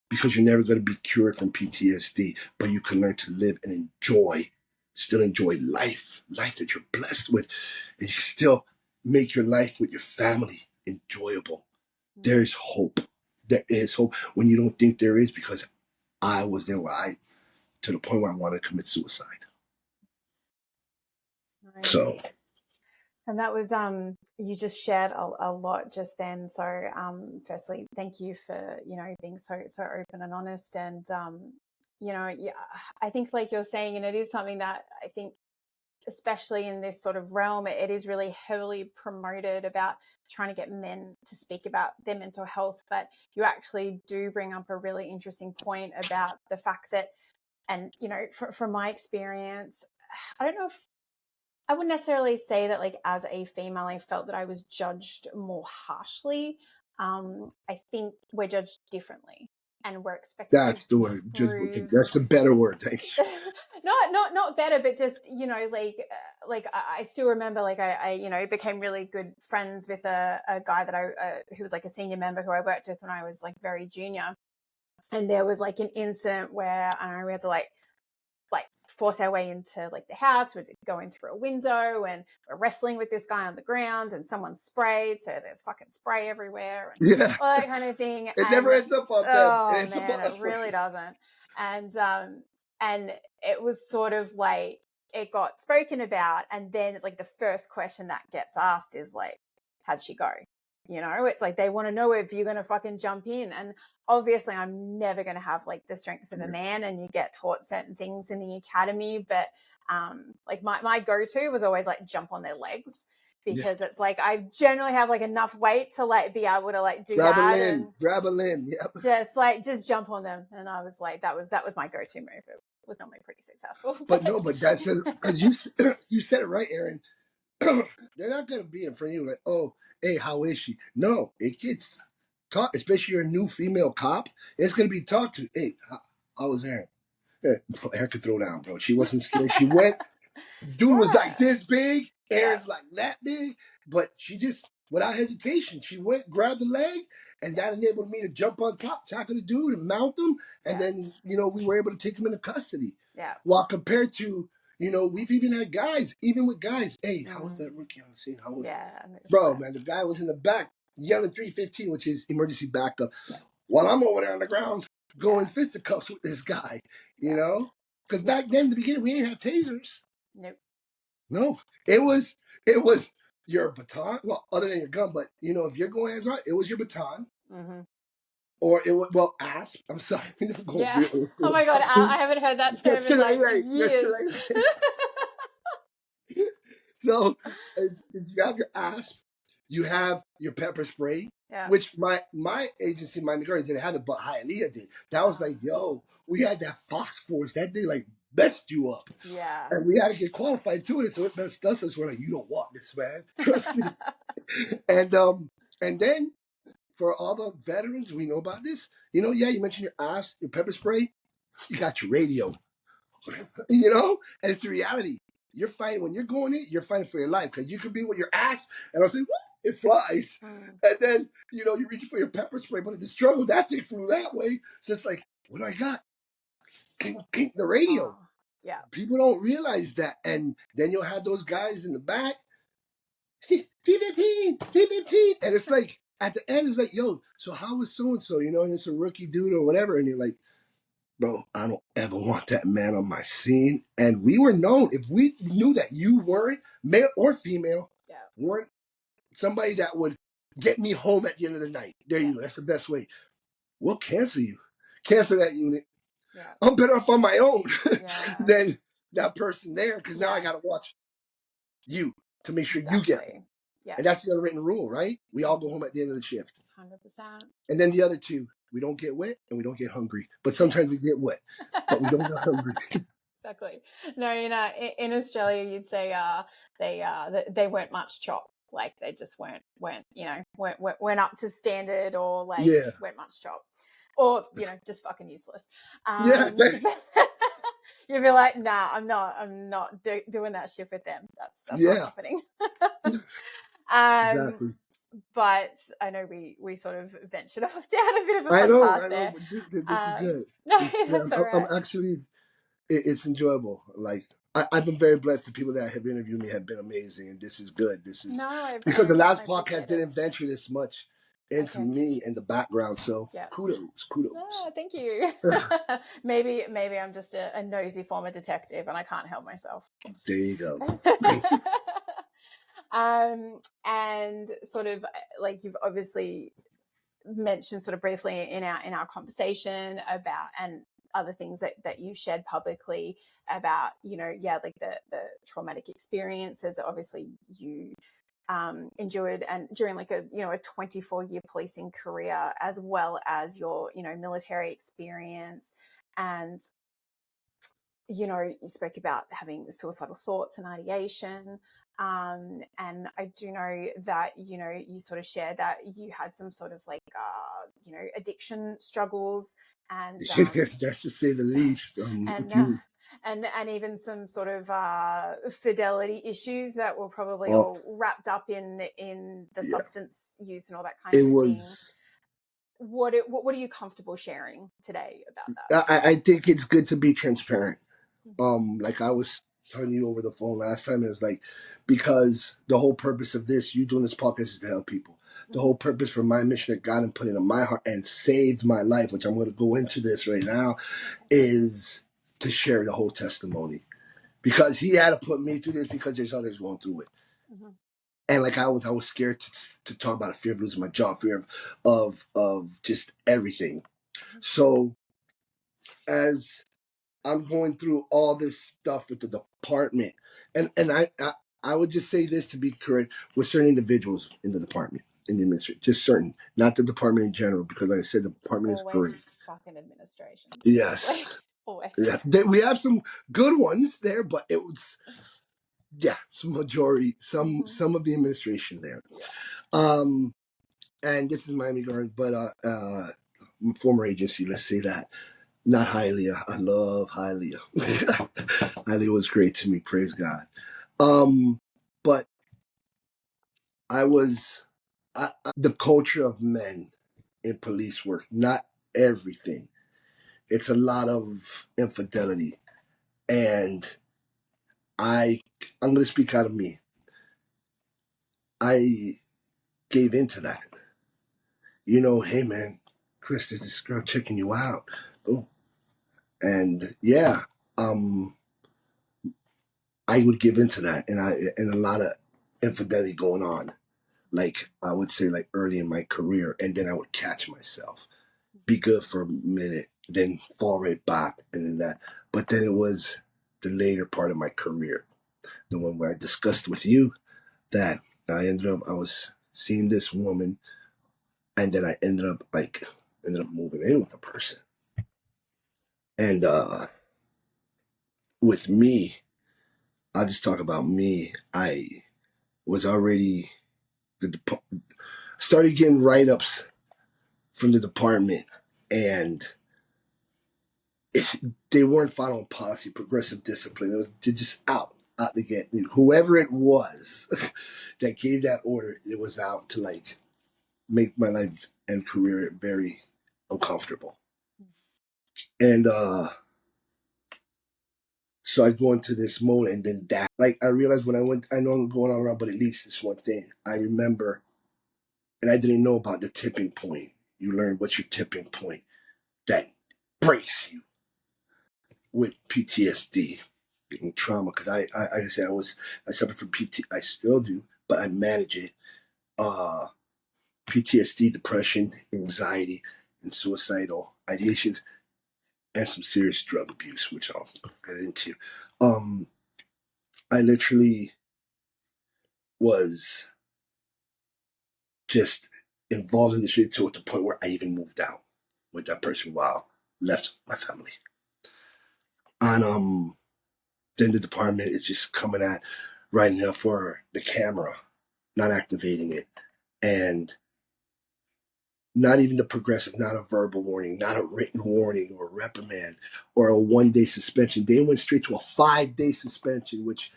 Because you're never going to be cured from PTSD, but you can learn to live and still enjoy life that you're blessed with, and you can still make your life with your family enjoyable. There is hope. There is hope when you don't think there is, because I was there to the point where I wanted to commit suicide. Nice. So, and that was you just shared a lot just then. So firstly, thank you for being so open and honest. And I think, like you're saying, and it is something that I think, especially in this sort of realm, it is really heavily promoted about trying to get men to speak about their mental health. But you actually do bring up a really interesting point about the fact that, and from my experience, I don't know if I wouldn't necessarily say that, like, as a female, I felt that I was judged more harshly. I think we're judged differently, and we're expected to that's the word. prove. That's the better word. Thank you. not better, but just like I still remember, like I became really good friends with a guy that who was like a senior member who I worked with when I was like very junior, and there was like an incident where we had to like force our way into like the house. We're going through a window and we're wrestling with this guy on the ground, and someone sprayed, so there's fucking spray everywhere and Yeah. all that kind of thing. It never ends up on them. Oh man, it really doesn't. And it was sort of like it got spoken about, and then like the first question that gets asked is like, how'd she go? It's like they want to know if you're going to fucking jump in. And obviously I'm never going to have like the strength of a man, and you get taught certain things in the academy, but like my go-to was always like jump on their legs, because it's like I generally have like enough weight to like be able to like do grab that and grab a limb. Yep. just jump on them. And I was like, that was my go-to move. It was normally pretty successful. But no, but that's just because you said it right, Erin. They're not gonna be in front of you like, oh, hey, how is she? No, it gets taught, especially you're a new female cop. It's gonna be taught to, hey, how was Erin? Yeah, so Erin could throw down, bro. She wasn't scared. She went. Dude was like this big. Erin's like that big, but she just, without hesitation, she went, grabbed the leg, and that enabled me to jump on top, tackle the dude, and mount him, and then we were able to take him into custody. Yeah. While compared to, we've even had guys, even with guys, hey, how was that rookie on the scene? How was bro, man, the guy was in the back yelling 315, which is emergency backup, while I'm over there on the ground going fisticuffs with this guy, because back then, in the beginning, we didn't have tasers. Nope. No, it was your baton. Well, other than your gun, but if you're going hands on, it was your baton. Mm-hmm. Or it was asp. I'm sorry. Oh my god, I haven't heard that term in like years. So you have your asp, you have your pepper spray, which my agency, my guardians didn't have it, but Hialeah did. That was like, yo, we had that Fox Force. That thing like messed you up. Yeah. And we had to get qualified to it. So it messed us. We're like, you don't want this, man. Trust me. And then for all the veterans, we know about this. You mentioned your asp, your pepper spray. You got your radio. And it's the reality. You're fighting when you're going in. You're fighting for your life, because you could be with your ass, and I'll say, "What? It flies," and then you're reaching for your pepper spray, but in the struggle, that thing flew that way. It's just like, what do I got? The radio. Yeah. People don't realize that, and then you'll have those guys in the back. See, T15, and it's like at the end, it's like, yo, so how was so and so? And it's a rookie dude or whatever, and you're like, bro, I don't ever want that man on my scene. And we were known, if we knew that you weren't, male or female, weren't somebody that would get me home at the end of the night. There you go. That's the best way. We'll cancel you. Cancel that unit. Yeah. I'm better off on my own Yeah. than that person there, because now I Yeah. got to watch you to make sure you get home. Exactly. Yeah. And that's the unwritten rule, right? We all go home at the end of the shift. 100%. And then the other two, we don't get wet and we don't get hungry. But sometimes we get wet, but we don't get hungry. Exactly. No, in Australia, you'd say they weren't much chop. Like they just weren't weren't up to standard, or like Yeah. weren't much chop, or just fucking useless. Yeah. You'd be like, nah, I'm not doing that shit with them. That's not Yeah. happening. Exactly. But I know we sort of ventured off down a bit of a I fun know. path there. This is good. No, It's, that's all right. I'm actually, it's enjoyable. Like, I've been very blessed. The people that have interviewed me have been amazing, and this is good. This is No, because the last I podcast didn't venture this much into me and the background. So kudos. Oh, thank you. maybe I'm just a nosy former detective, and I can't help myself. There you go. And sort of like you've obviously mentioned sort of briefly in our conversation about, and other things that you shared publicly about, like the traumatic experiences that obviously you endured, and during like a 24-year policing career, as well as your military experience. And you spoke about having suicidal thoughts and ideation. And I do know that, you sort of shared that you had some sort of like, addiction struggles, and That should say the least. and even some sort of fidelity issues that were probably all wrapped up in the substance use and all that kind of thing. What are you comfortable sharing today about that? I think it's good to be transparent. Like I was telling you over the phone last time, it was like, because the whole purpose of this, you doing this podcast, is to help people. The whole purpose for my mission that God put into my heart and saved my life, which I'm going to go into this right now, is to share the whole testimony. Because he had to put me through this, because there's others going through it. And like I was scared to talk about a fear of losing my job, fear of just everything. So as I'm going through all this stuff with the department, and I would just say this, to be correct, with certain individuals in the department, in the administration, just certain, not the department in general, because like I said, the department is great. Fucking administration. Yes. Always. Yeah. We have some good ones there, but it was, some majority, some of the administration there. And this is Miami Gardens, but former agency, let's say that. Not Hialeah. I love Hialeah. Hialeah was great to me, praise God. But the culture of men in police work, not everything. It's a lot of infidelity. And I'm going to speak out of me. I gave into that. Hey man, Chris, there's this girl checking you out. Oh. And I would give into that, and a lot of infidelity going on. Like I would say, like early in my career, and then I would catch myself, be good for a minute, then fall right back, and then that. But then it was the later part of my career, the one where I discussed with you that I was seeing this woman, and then I ended up moving in with the person, and with me, I'll just talk about me. I was already started getting write-ups from the department, and they weren't following policy, progressive discipline. They're just out to get whoever it was that gave that order. It was out to like make my life and career very uncomfortable. And so I go into this mode, and then that, like, I realized when I know I'm going all around, but at least it's one thing. I remember, and I didn't know about the tipping point. You learn what's your tipping point that breaks you with PTSD and trauma. Because I said I suffered from PT. I still do, but I manage it. PTSD, depression, anxiety, and suicidal ideations, and some serious drug abuse, which I'll get into. I literally was just involved in this shit to the point where I even moved out with that person while left my family. And then the department is just coming at right now for the camera, not activating it, and not even the progressive, not a verbal warning, not a written warning or reprimand or a 1-day suspension. They went straight to a 5-day suspension, which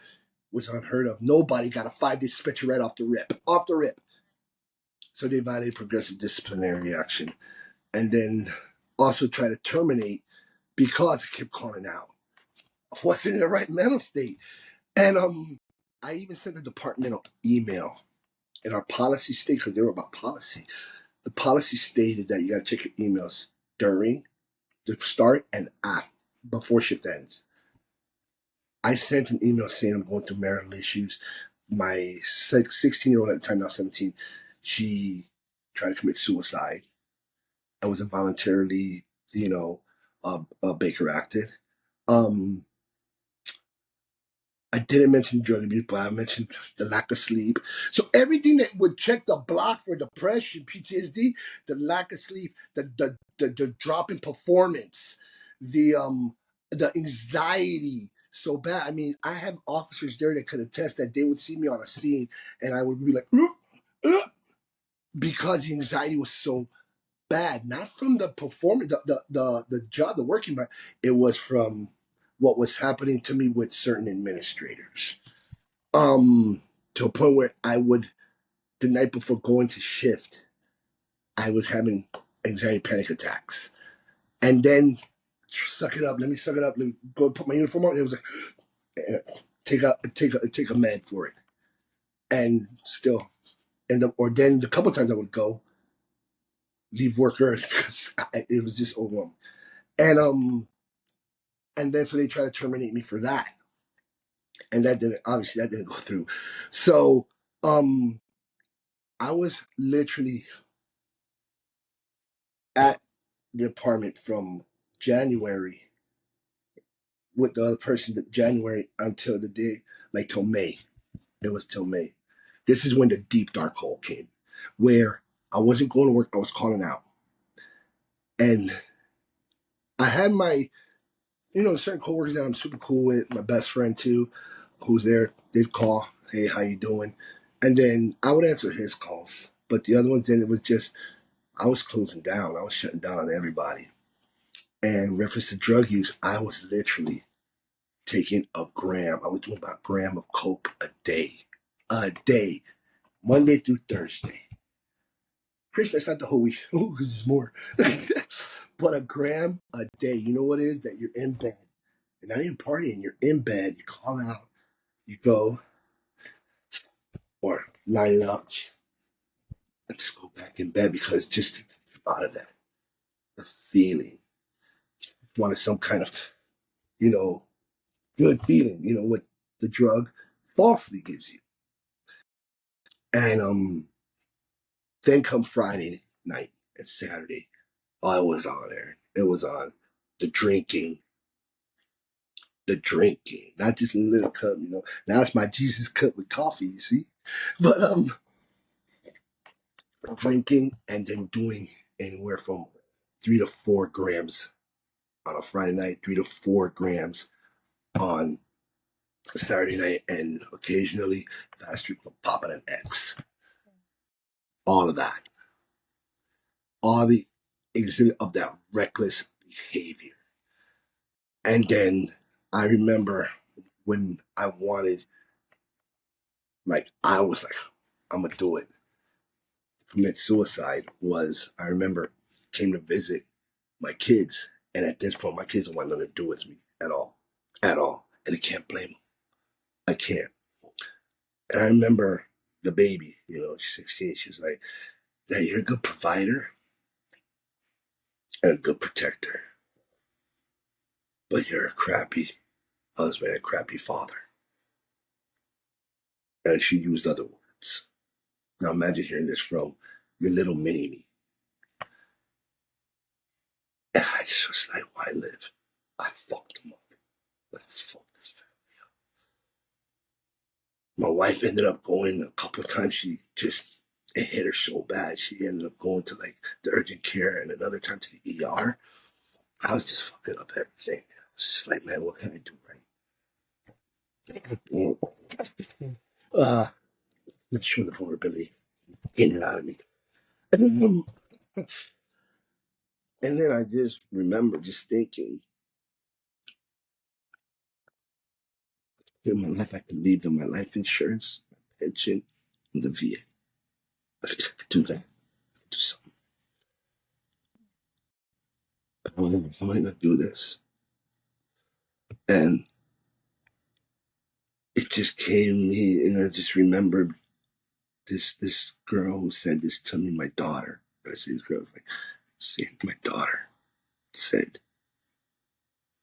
was unheard of. Nobody got a 5-day suspension right off the rip. So they violated progressive disciplinary action, and then also try to terminate because I kept calling out. I wasn't in the right mental state. And I even sent a departmental email, and our policy stated, because they were about policy, the policy stated that you got to check your emails during the start and after, before shift ends. I sent an email saying I'm going through marital issues. My 16-year-old at the time, now 17, she tried to commit suicide. I was involuntarily, Baker acted. I didn't mention drug abuse, but I mentioned the lack of sleep. So everything that would check the block for depression, PTSD, the lack of sleep, the drop in performance, the anxiety so bad. I mean, I have officers there that could attest that they would see me on a scene and I would be like, because the anxiety was so bad, not from the performance, the job, the working, but it was from what was happening to me with certain administrators. To a point where I would, the night before going to shift, I was having anxiety panic attacks. And then suck it up, let me suck it up, let me go put my uniform on. And it was like, take a med for it. And still, or then the couple times I would go, leave work early because it was just overwhelming. And then so they try to terminate me for that. And that didn't go through. So I was literally at the apartment from January with the other person, January until the day, like till May. It was till May. This is when the deep dark hole came, where I wasn't going to work, I was calling out. And I had my, certain coworkers that I'm super cool with, my best friend too, who's there, they'd call, hey, how you doing? And then I would answer his calls. But the other ones, then it was just, I was closing down. I was shutting down on everybody. And in reference to drug use, I was literally taking a gram. I was doing about a gram of coke a day. A day. Monday through Thursday. Chris, that's not the whole week. Oh, because there's more. But a gram a day. You know what it is? That you're in bed. You're not even partying. You're in bed. You call out. You go. Or line it up. And just go back in bed because just out of that. The feeling. Wanted some kind of, good feeling, what the drug falsely gives you. And then come Friday night and Saturday, I was on there. It was on the drinking, not just a little cup, Now it's my Jesus cup with coffee, you see. But drinking and then doing anywhere from 3 to 4 grams on a Friday night, 3 to 4 grams on a Saturday night, and occasionally if I streak popping an X. All of that. All the exhibit of that reckless behavior. And then I remember when I wanted, I was like, I'm gonna do it. Commit suicide was, I remember, came to visit my kids. And at this point, my kids don't want nothing to do with me at all. At all. And I can't blame them. I can't. And I remember the baby, she's 16. She was like, Dad, you're a good provider and a good protector. But you're a crappy husband, a crappy father. And she used other words. Now imagine hearing this from your little mini me. And I just was like, why live? I fucked them up. I fucked this family. My wife ended up going a couple of times. It hit her so bad. She ended up going to like the urgent care and another time to the ER. I was just fucking up everything. I was just like, man, what can I do right? Not sure the vulnerability getting it out of me. And then I just remember just thinking, in my life, I could leave them my life insurance, my pension, and the VA. I could do that. Do something. I might not do this. And it just came to me, and I just remembered this girl who said this to me, my daughter. I said, this girl was like, saying, my daughter said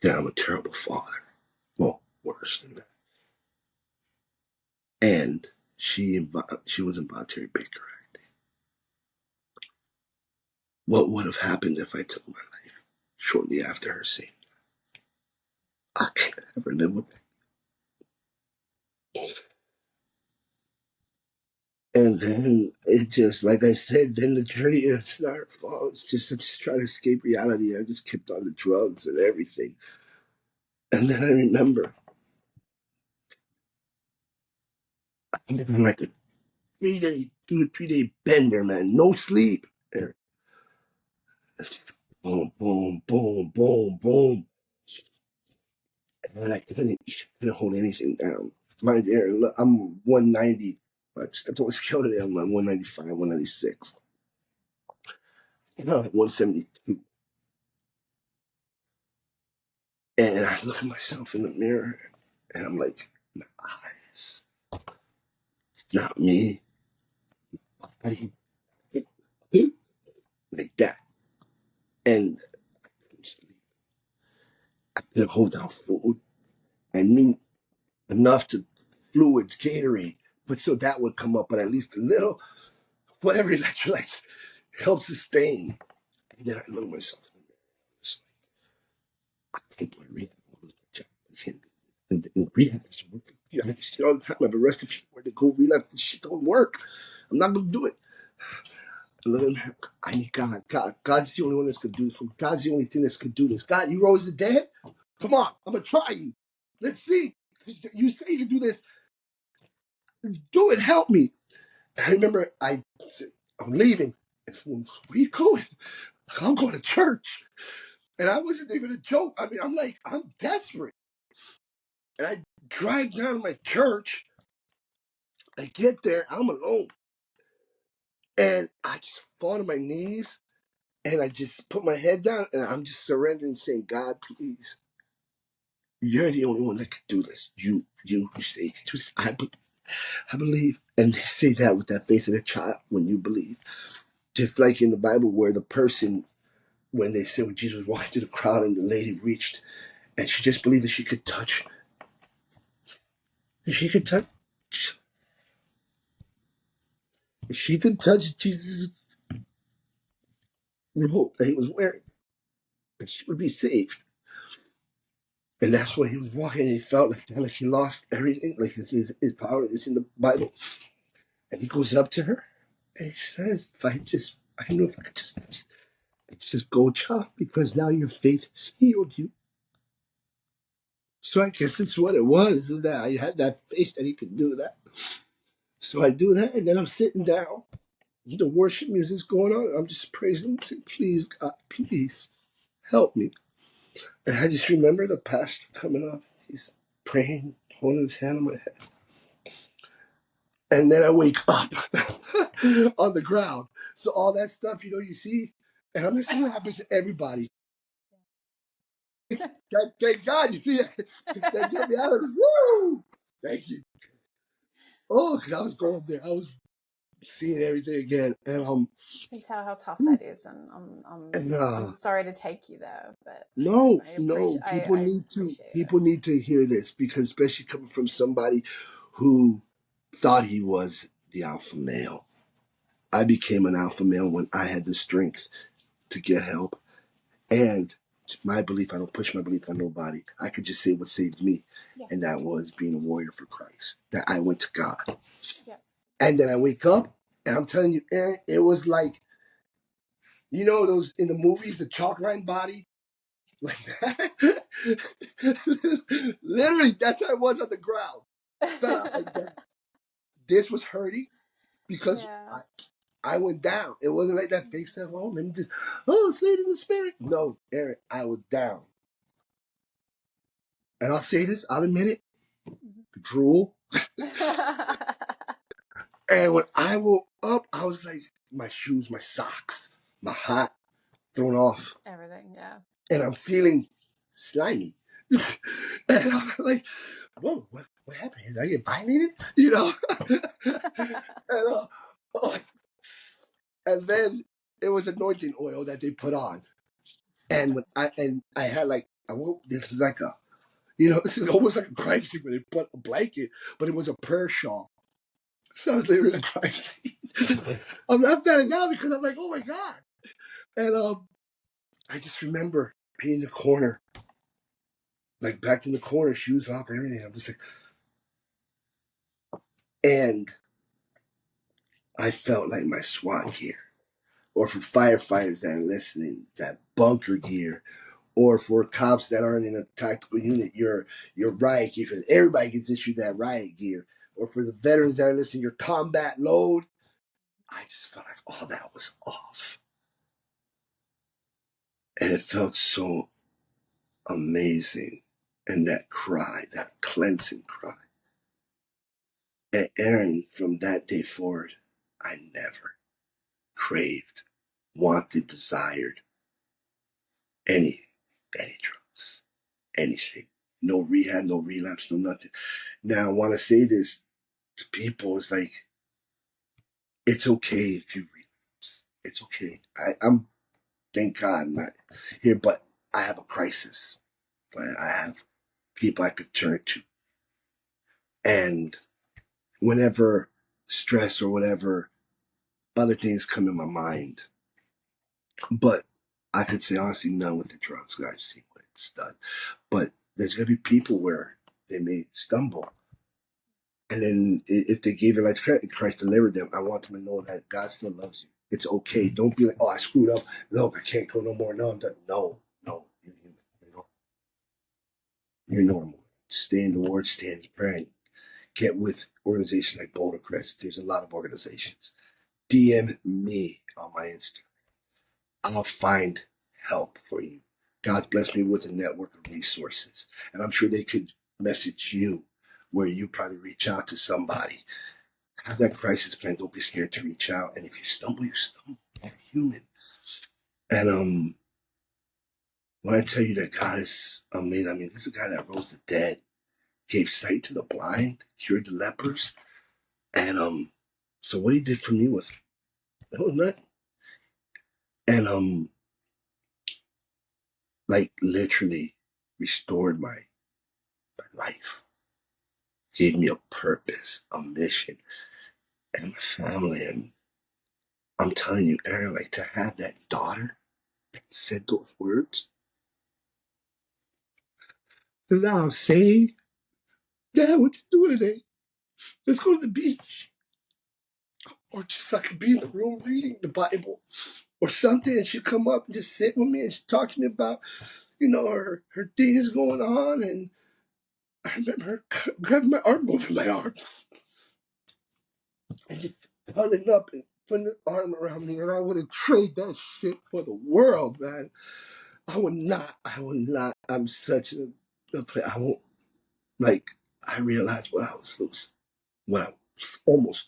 that I'm a terrible father. Well, worse than that. And she was involuntary baker. What would have happened if I took my life shortly after her saying that? I can't ever live with that. And then it just, like I said, then the journey is not her fault. It's just I just try to escape reality. I just kept on the drugs and everything. And then I remember I'm living like a 2 to 3 day bender, man. No sleep. And boom, boom, boom, boom, boom. And I couldn't hold anything down. Mind you, Erin, look, I'm 190. I just don't scale today. I'm like 195, 196. You know, like 172. And I look at myself in the mirror and I'm like, my eyes. It's not me. Body. Like that. And I couldn't hold down food. I knew enough to fluids, Gatorade, but so that would come up, but at least a little, whatever electrolyte helps sustain. And then I look at myself in the mirror. It's like, I can't do a rehab. I can't. And rehab doesn't work. I see it all the time. I've arrested people where they go relapse. This shit don't work. I'm not gonna do it. I need God. God's the only one that's gonna do this. God's the only thing that's gonna do this. God, you rose the dead? Come on, I'm gonna try you. Let's see. You say you can do this. Do it. Help me. I remember I'm leaving. Where are you going? I'm going to church. And I wasn't even a joke. I mean, I'm desperate. And I drive down to my church. I get there. I'm alone. And I just fall to my knees. And I just put my head down. And I'm just surrendering, saying, God, please. You're the only one that can do this. You say you can do this. I believe. And they say that with that faith of a child when you believe. Just like in the Bible where the person, when they said when Jesus was walking through the crowd and the lady reached and she just believed that she could touch. If she could touch, if she could touch Jesus' robe that he was wearing, that she would be saved. And that's when he was walking and he felt like he lost everything, like his power is in the Bible. And he goes up to her and he says, I know if I could just touch, it's just go, child, because now your faith has healed you. So I guess it's what it was, that I had that faith that he could do that. So I do that, and then I'm sitting down. The worship music's going on. I'm just praising him, saying, please, God, please help me. And I just remember the pastor coming up. He's praying, holding his hand on my head. And then I wake up on the ground. So all that stuff, you see, and I'm just saying it happens to everybody. Thank God, you see that. That got me out of it. Woo! Thank you. Oh, because I was going there. I was seeing everything again. And you can tell how tough that is, and I'm sorry to take you there, but no, people I need to hear this, because especially coming from somebody who thought he was the alpha male. I became an alpha male when I had the strength to get help. And my belief, I don't push my belief on nobody. I could just say what saved me. Yeah. And that was being a warrior for Christ. That I went to God. Yeah. And then I wake up and I'm telling you, Erin, it was like, you know, those in the movies, the chalk line body? Like that. Literally, that's how I was on the ground. Fell out like that. This was hurting because Yeah. I went down. It wasn't like that fake stuff. Oh, let me just, oh, stayed in the spirit. No, Erin, I was down. And I'll say this, I'll admit it, drool. And when I woke up, I was like, my shoes, my socks, my hat thrown off. Everything, yeah. And I'm feeling slimy. And I'm like, whoa, what happened? Did I get violated? You know? and, oh, and then it was anointing oil that they put on. And when I had like, I woke, this is like a, you know, this is almost like a crime scene where they put a blanket, but it was a prayer shawl. So I was literally a crime scene. I'm laughing at it now because I'm like, oh my God. And I just remember being in the corner, like back in the corner, shoes off, everything. I'm just like, and I felt like my SWAT gear, or for firefighters that are listening, that bunker gear, or for cops that aren't in a tactical unit, your riot gear, because everybody gets issued that riot gear, or for the veterans that are listening, your combat load. I just felt like all that was off, and it felt so amazing, and that cry, that cleansing cry. And Erin, from that day forward, I never craved, wanted, desired any drugs, anything. No rehab, no relapse, no nothing. Now I want to say this to people. It's like, it's okay if you relapse. It's okay. I'm, thank God, I'm not here, but I have a crisis. I have people I could turn to. And whenever stress or whatever, other things come in my mind. But I could say honestly, none with the drugs. I've seen what it's done. But there's gonna be people where they may stumble. And then if they gave their life to Christ, Christ delivered them, I want them to know that God still loves you. It's okay. Don't be like, oh, I screwed up. No, I can't go no more. No, I'm done. No, you're human. You're normal. Stay in the Word, stay in prayer. Get with organizations like Boulder Crest. There's a lot of organizations. DM me on my Instagram. I'll find help for you. God's blessed me with a network of resources. And I'm sure they could message you where you probably reach out to somebody. Have that crisis plan. Don't be scared to reach out. And if you stumble, you stumble. You're human. And when I tell you that God is amazing, I mean, this is a guy that rose the dead, gave sight to the blind, cured the lepers. And so what he did for me was, it was nothing. And like literally restored my life, gave me a purpose, a mission, and my family. And I'm telling you, Erin, like to have that daughter that said those words, so now I'm saying, Dad, what you doing today? Let's go to the beach. Or just I could be in the room reading the Bible or something, and she'd come up and just sit with me and she'd talk to me about, you know, her things going on. And I remember her grabbing my arm, moving my arm, and just huddling up and putting the arm around me. And I wouldn't trade that shit for the world, man. I would not. I'm such a player. I won't, like, I realized what I was losing, what I was almost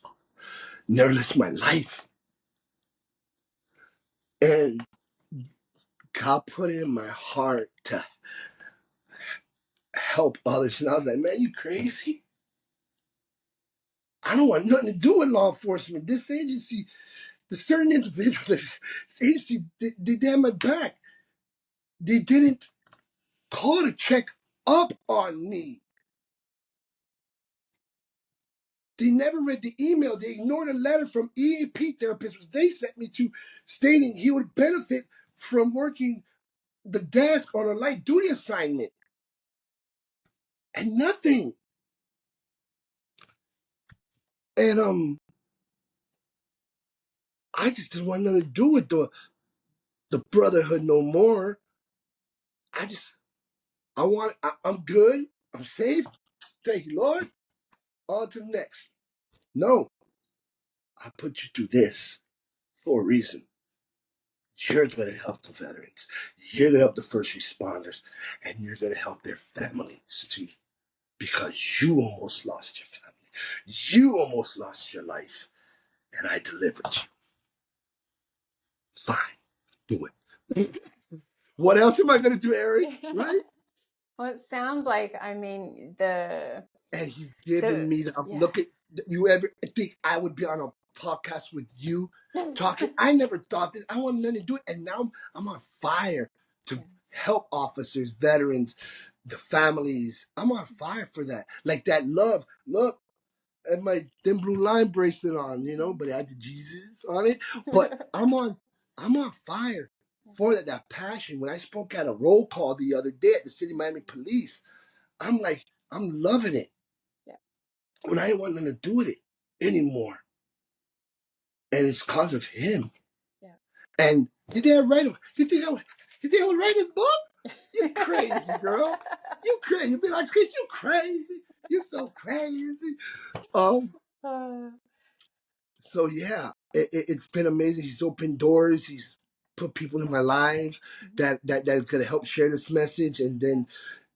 never lost my life. And God put it in my heart to help others. And I was like, man, you crazy? I don't want nothing to do with law enforcement. This agency, the certain individuals, this agency, they had my back. They didn't call to check up on me. They never read the email. They ignored a letter from EAP therapist, which they sent me to, stating he would benefit from working the desk on a light duty assignment. And nothing. And I just didn't want nothing to do with the brotherhood no more. I'm good. I'm safe. Thank you, Lord. On to the next. No, I put you through this for a reason. You're going to help the veterans. You're going to help the first responders. And you're going to help their families too. Because you almost lost your family. You almost lost your life. And I delivered you. Fine. Do it. What else am I going to do, Erin? Right? Well, it sounds like, I mean, And he's given me the look at you. Ever think I would be on a podcast with you talking? I never thought this. I wanted nothing to do it, and now I'm on fire to help officers, veterans, the families. I'm on fire for that. Like that love. Look at my thin blue line bracelet on, but I did Jesus on it. But I'm on fire for that. That passion. When I spoke at a roll call the other day at the City of Miami Police, I'm like, I'm loving it. When I didn't want nothing to do with it anymore. And it's because of him. Yeah. And you didn't write him. You think I would write his book? You crazy, girl. You crazy. You be like, Chris, you crazy. You so crazy. So yeah, it's been amazing. He's opened doors. He's put people in my life that could help share this message, and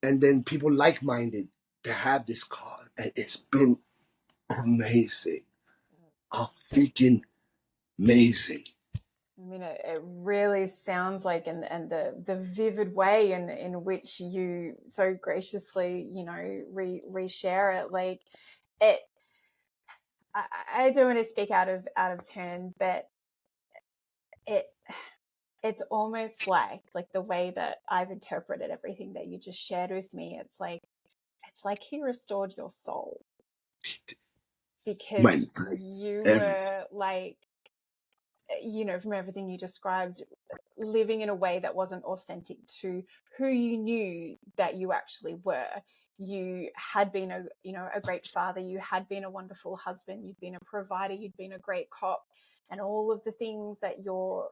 then people like-minded to have this cause. And it's been amazing. Freaking amazing. I mean, it really sounds like, and the vivid way in which you so graciously, reshare it, like it. I don't want to speak out of turn, but it's almost like the way that I've interpreted everything that you just shared with me. It's like he restored your soul, because you were like, from everything you described, living in a way that wasn't authentic to who you knew that you actually were. You had been a great father. You had been a wonderful husband. You'd been a provider. You'd been a great cop, and all of the things that you're,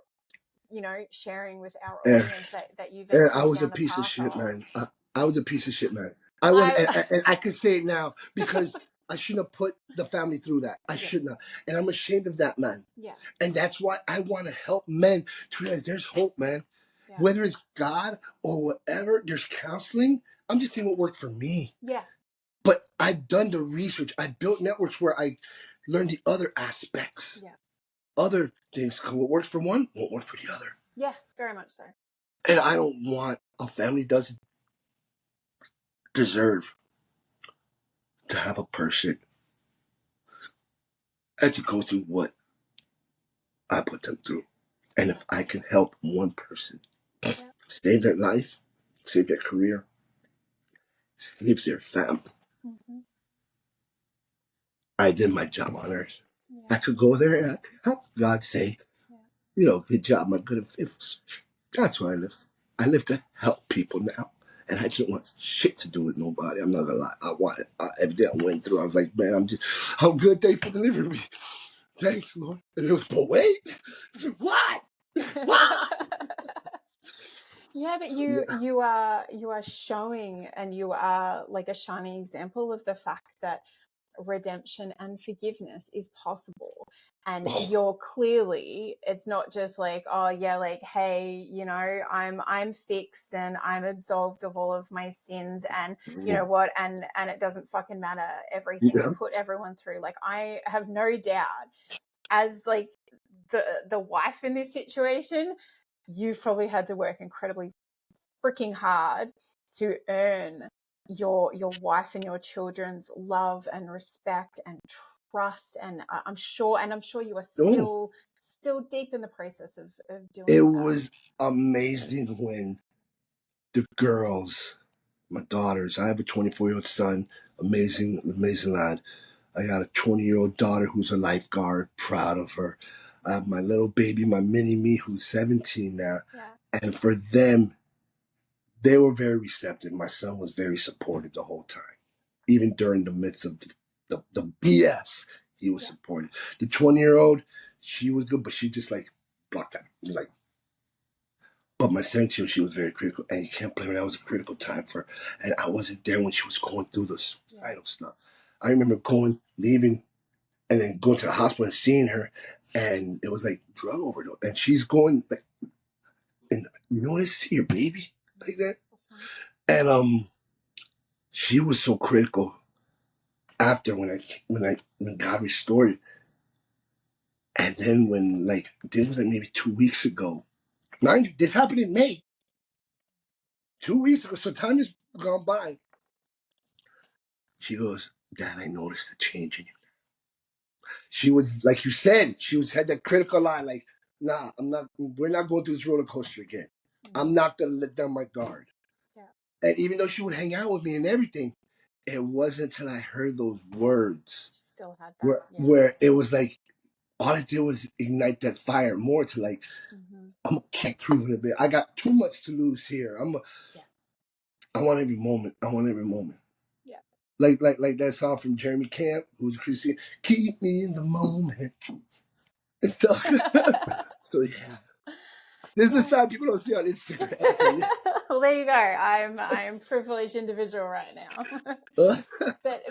sharing with our audience that you've ventured I was down a piece of shit, of. man. I was a piece of shit, man. I was, and I can say it now because I shouldn't have put the family through that. I shouldn't have, and I'm ashamed of that, man. Yeah. And that's why I want to help men to realize there's hope, man. Yeah. Whether it's God or whatever, there's counseling. I'm just saying what worked for me. Yeah. But I've done the research. I built networks where I learned the other aspects. Yeah. Other things. What works for one won't work for the other. Yeah, very much so. And I don't want a family doesn't deserve to have a person and to go through what I put them through. And if I can help one person save their life, save their career, save their family, I did my job on earth. Yeah. I could go there and I could help God say, good job, my good. That's why I live. I live to help people now. And I just want shit to do with nobody. I'm not gonna lie. I want it. Every day I went through, I was like, man, I'm good. Thanks for delivering me. Thanks, Lord. And it was, but wait, what? What? Yeah, but you are showing, and you are like a shining example of the fact that redemption and forgiveness is possible. And you're clearly, it's not just like, oh yeah, like, hey, I'm fixed and I'm absolved of all of my sins, and you know what, and it doesn't fucking matter everything you put everyone through. Like, I have no doubt, as like the wife in this situation, you've probably had to work incredibly freaking hard to earn your wife and your children's love and respect and trust. And I'm sure you are still deep in the process of doing it. It was amazing when the girls, my daughters, I have a 24-year-old son, amazing lad. I got a 20-year-old daughter who's a lifeguard, proud of her. I have my little baby, my mini me, who's 17 now. Yeah. And for them, they were very receptive. My son was very supportive the whole time. Even during the midst of the BS, he was supportive. The 20-year-old, she was good, but she just like blocked that. Like, but my 17-year-old, she was very critical. And you can't blame her. That was a critical time for her. And I wasn't there when she was going through the suicidal stuff. I remember leaving, and then going to the hospital and seeing her, and it was like drug overdose. And she's going like, and you know what I see your baby like that, and she was so critical after when God restored it, and then when like this was like maybe 2 weeks ago. This happened in May. 2 weeks ago, so time has gone by. She goes, Dad, I noticed a change in you. She was like you said, had that critical eye, like, nah, we're not going through this roller coaster again. I'm not gonna let down my guard. Yeah. And even though she would hang out with me and everything, it wasn't until I heard those words She still had that. where it was like all I did was ignite that fire more to like, I'm gonna keep proving it. I got too much to lose here. I want every moment. I want every moment. Yeah. Like that song from Jeremy Camp, who's a Christian. Keep me in the moment. It's so so yeah. This is the side people don't see on Instagram. So yeah. Well, there you go. I'm a privileged individual right now. but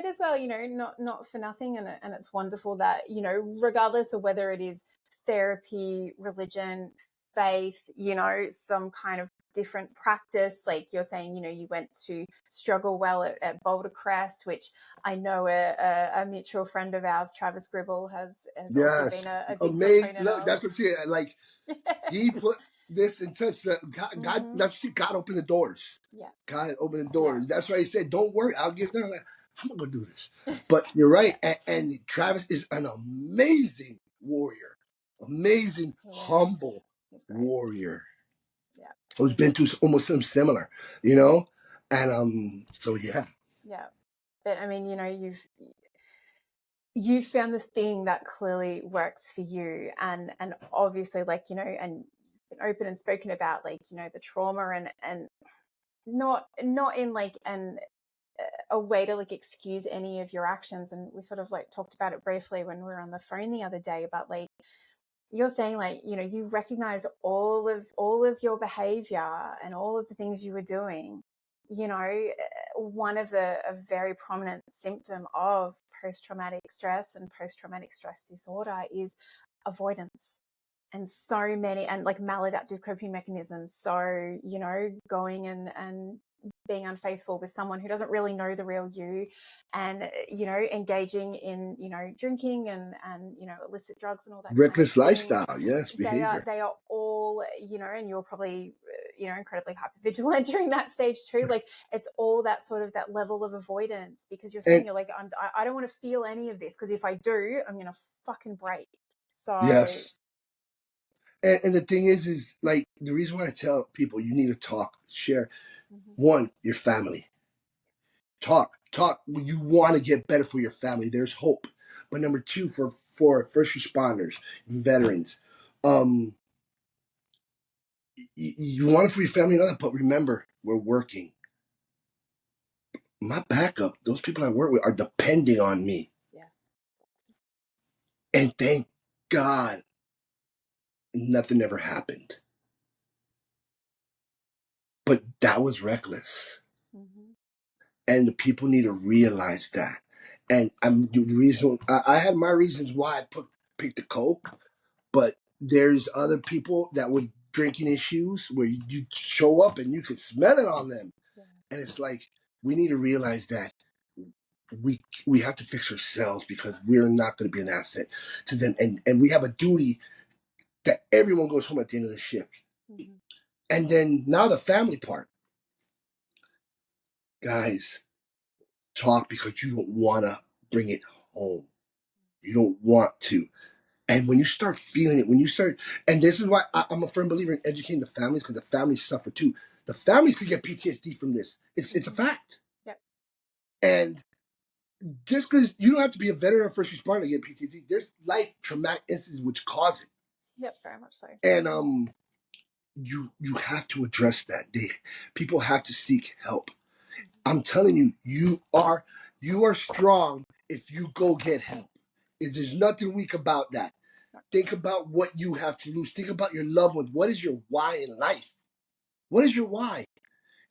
as well, you know, not for nothing, and it's wonderful that, you know, regardless of whether it is therapy, religion, faith, you know, some kind of different practice, like you're saying, you know, you went to Struggle Well at Boulder Crest, which I know a mutual friend of ours, Travis Gribble, has also been a big amazing. proponent Look, of. that's what she like. He put this in touch. God opened the doors. Yeah. God opened the doors. That's why he said, "Don't worry, I'll give them." Like, I'm gonna do this. But you're right, and Travis is an amazing warrior, amazing, humble warrior. Yeah, who's been through almost something similar, you know, and so yeah. Yeah, but I mean, you know, you've found the thing that clearly works for you, and obviously, like, you know, and you've been open and spoken about, like, you know, the trauma, and not in like a way to like excuse any of your actions. And we sort of like talked about it briefly when we were on the phone the other day, but like you're saying, like, you know, you recognize all of your behavior and all of the things you were doing. You know, one of a very prominent symptom of post-traumatic stress and post-traumatic stress disorder is avoidance. And so many, and like maladaptive coping mechanisms. So, you know, going and being unfaithful with someone who doesn't really know the real you, and, you know, engaging in, you know, drinking and you know, illicit drugs and all that Reckless kind of thing. lifestyle, yes, behavior. They are all, you know, and you're probably, you know, incredibly hypervigilant during that stage too. Like, it's all that sort of that level of avoidance, because you're saying, you're like, I don't want to feel any of this, because if I do, I'm gonna fucking break. So yes. And the thing is like the reason why I tell people you need to talk, share. One, your family. Talk. You want to get better for your family. There's hope. But number two, for first responders, veterans, you want it for your family and all that, but remember, we're working. My backup, those people I work with are depending on me. Yeah. And thank God nothing ever happened. But that was reckless. And the people need to realize that. And the reason I had my reasons why I picked the Coke, but there's other people that with drinking issues where you show up and you can smell it on them. Yeah. And it's like, we need to realize that we have to fix ourselves, because we're not going to be an asset to them. And we have a duty that everyone goes home at the end of the shift. And then now the family part. Guys, talk, because you don't want to bring it home. You don't want to. And when you start feeling it, and this is why I'm a firm believer in educating the families, because the families suffer too. The families could get PTSD from this. It's a fact. Yep. And just because you don't have to be a veteran or first responder to get PTSD. There's life traumatic incidents which cause it, Yep, very much so. and you have to address that. People have to seek help. I'm telling you, you are strong if you go get help. There's nothing weak about that. Think about what you have to lose. Think about your loved ones. What is your why in life? What is your why?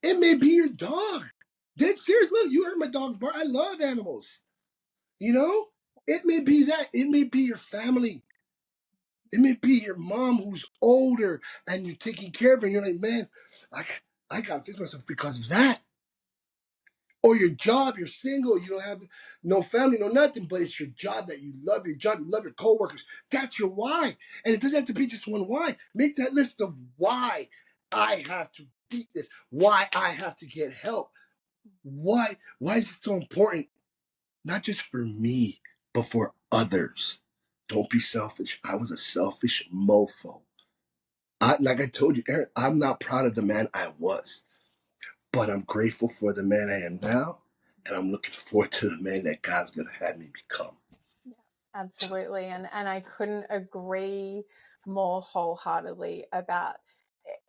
It may be your dog. Dead serious. Look, you heard my dog's bark. I love animals. You know? It may be that. It may be your family. It may be your mom who's older and you're taking care of her and you're like, man, I, I got to fix myself because of that. Or your job, you're single, you don't have no family, no nothing, but it's your job that you love your job, you love your coworkers. That's your why. And it doesn't have to be just one why. Make that list of why I have to beat this, why I have to get help. Why is it so important? Not just for me, but for others. Don't be selfish. I was a selfish mofo. Like I told you, Erin, I'm not proud of the man I was, but I'm grateful for the man I am now, and I'm looking forward to the man that God's gonna have me become. Yeah, absolutely, and I couldn't agree more wholeheartedly about it.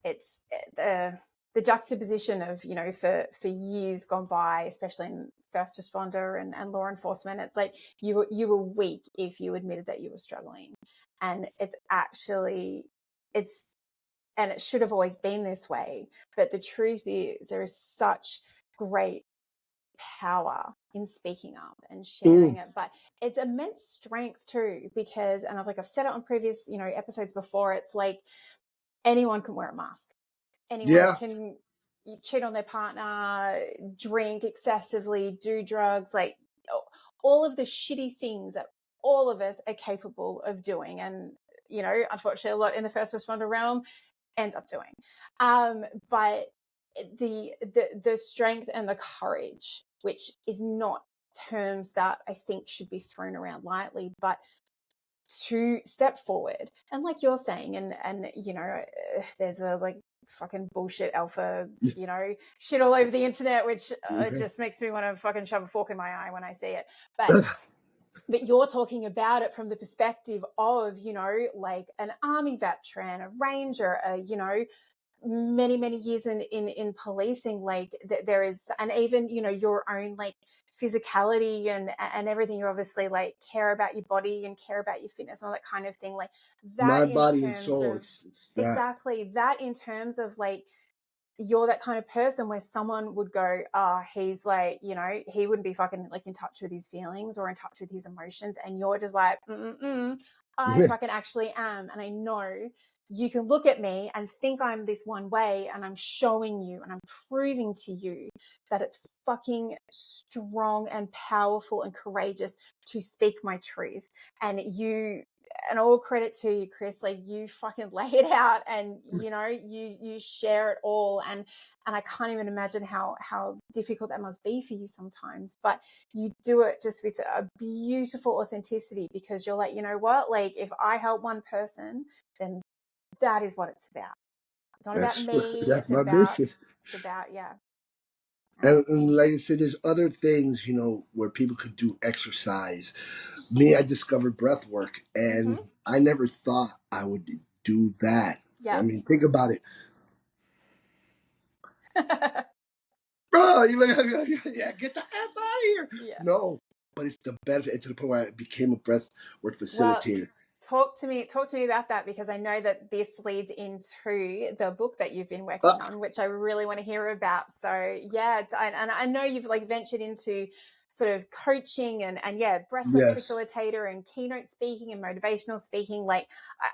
It's the juxtaposition of, you know, for years gone by, especially in first responder and law enforcement, it's like you were weak if you admitted that you were struggling, and it's actually it's and it should have always been this way. But the truth is, there is such great power in speaking up and sharing it, but it's immense strength too, because, and I've said it on previous, you know, episodes before, it's like anyone can wear a mask, anyone Yeah, can cheat on their partner, drink excessively, do drugs, like all of the shitty things that all of us are capable of doing, and, you know, unfortunately a lot in the first responder realm end up doing. But the strength and the courage, which is not terms that I think should be thrown around lightly, but to step forward, and like you're saying, and you know, there's a fucking bullshit alpha, you know, shit all over the internet, which it just makes me want to fucking shove a fork in my eye when I see it. But you're talking about it from the perspective of, you know, like an army veteran, a ranger, you know, many years in policing, like there is, and even, you know, your own like physicality and everything, you obviously like care about your body and care about your fitness and all that kind of thing, like that my in body and terms soul. of It's that. exactly that in terms of like you're that kind of person where someone would go, he's like, you know, he wouldn't be fucking like in touch with his feelings or in touch with his emotions. And you're just like, I fucking actually am. And I know you can look at me and think I'm this one way, and I'm showing you and I'm proving to you that it's fucking strong and powerful and courageous to speak my truth. And all credit to you, Chris, like you fucking lay it out, and you know, you share it all, and I can't even imagine how difficult that must be for you sometimes, but you do it just with a beautiful authenticity, because you're like, you know what, like if I help one person, then that is what it's about. It's not about me, That's my mission. it's about, yeah. And like I said, there's other things, you know, where people could do exercise. Me, I discovered breath work, and I never thought I would do that. Yeah. I mean, think about it. Bro, you like, yeah, get the F out of here. Yeah. No, but it's the benefit to the point where I became a breath work Well, facilitator. talk to me about that, because I know that this leads into the book that you've been Uh, working on, which I really want to hear about. So yeah, and I know you've like ventured into sort of coaching and yeah, breathwork yes. facilitator and keynote speaking and motivational speaking. Like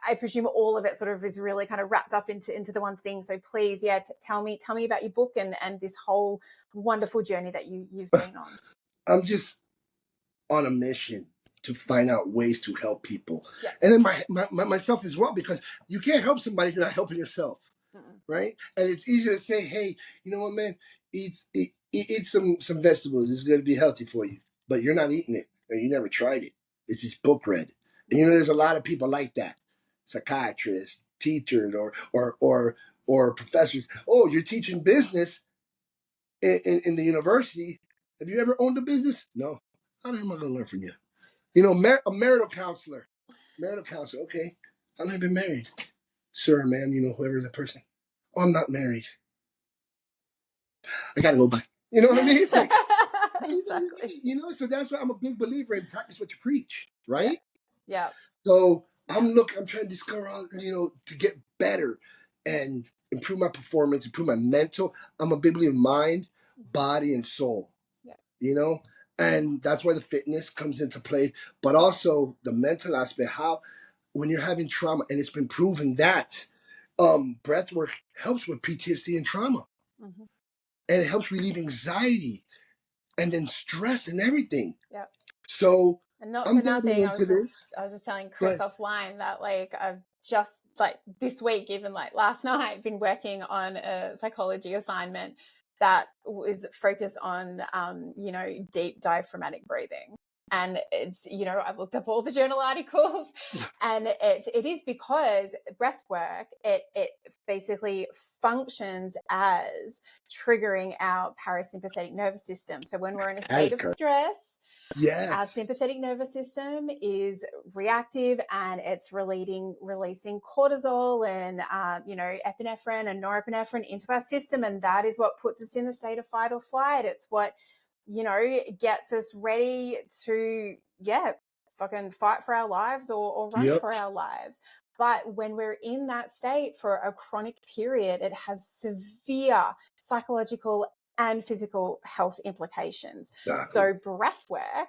I presume all of it sort of is really kind of wrapped up into the one thing. So please, yeah, tell me about your book and this whole wonderful journey that you've been on. I'm just on a mission to find out ways to help people. Yeah. And then myself as well, because you can't help somebody if you're not helping yourself. Right? And it's easier to say, hey, you know what, man, eat some vegetables. It's going to be healthy for you. But you're not eating it, or you never tried it. It's just book read. And you know, there's a lot of people like that, psychiatrists, teachers, or professors. Oh, you're teaching business in the university. Have you ever owned a business? No. How the hell am I going to learn from you? A marital counselor. Marital counselor. Okay. How long have you been married? Sir, ma'am, whoever the person. Oh, I'm not married. I got to go back. You know what I mean? It's like, Exactly. so that's why I'm a big believer in practice what you preach, right? Yeah. So Yeah. I'm trying to discover, to get better and improve my performance, improve my mental. I'm a big believer in mind, body, and soul, Yeah. and that's why the fitness comes into play, but also the mental aspect, how when you're having trauma, and it's been proven that breath work helps with PTSD and trauma, Mm-hmm. and it helps relieve anxiety and then stress and everything. Yeah. So And not I'm for diving nothing, into this. I was just telling Chris But offline that like I've just like this week, even like last night, been working on a psychology assignment that was focused on deep diaphragmatic breathing. And it's, I've looked up all the journal articles, and it is because breath work, it basically functions as triggering our parasympathetic nervous system. So when we're in a state of stress, our yes, sympathetic nervous system is reactive, and it's releasing cortisol and epinephrine and norepinephrine into our system, and that is what puts us in a state of fight or flight. It's what gets us ready to fucking fight for our lives or run yep, for our lives. But when we're in that state for a chronic period, it has severe psychological and physical health implications. exactly. So breath work,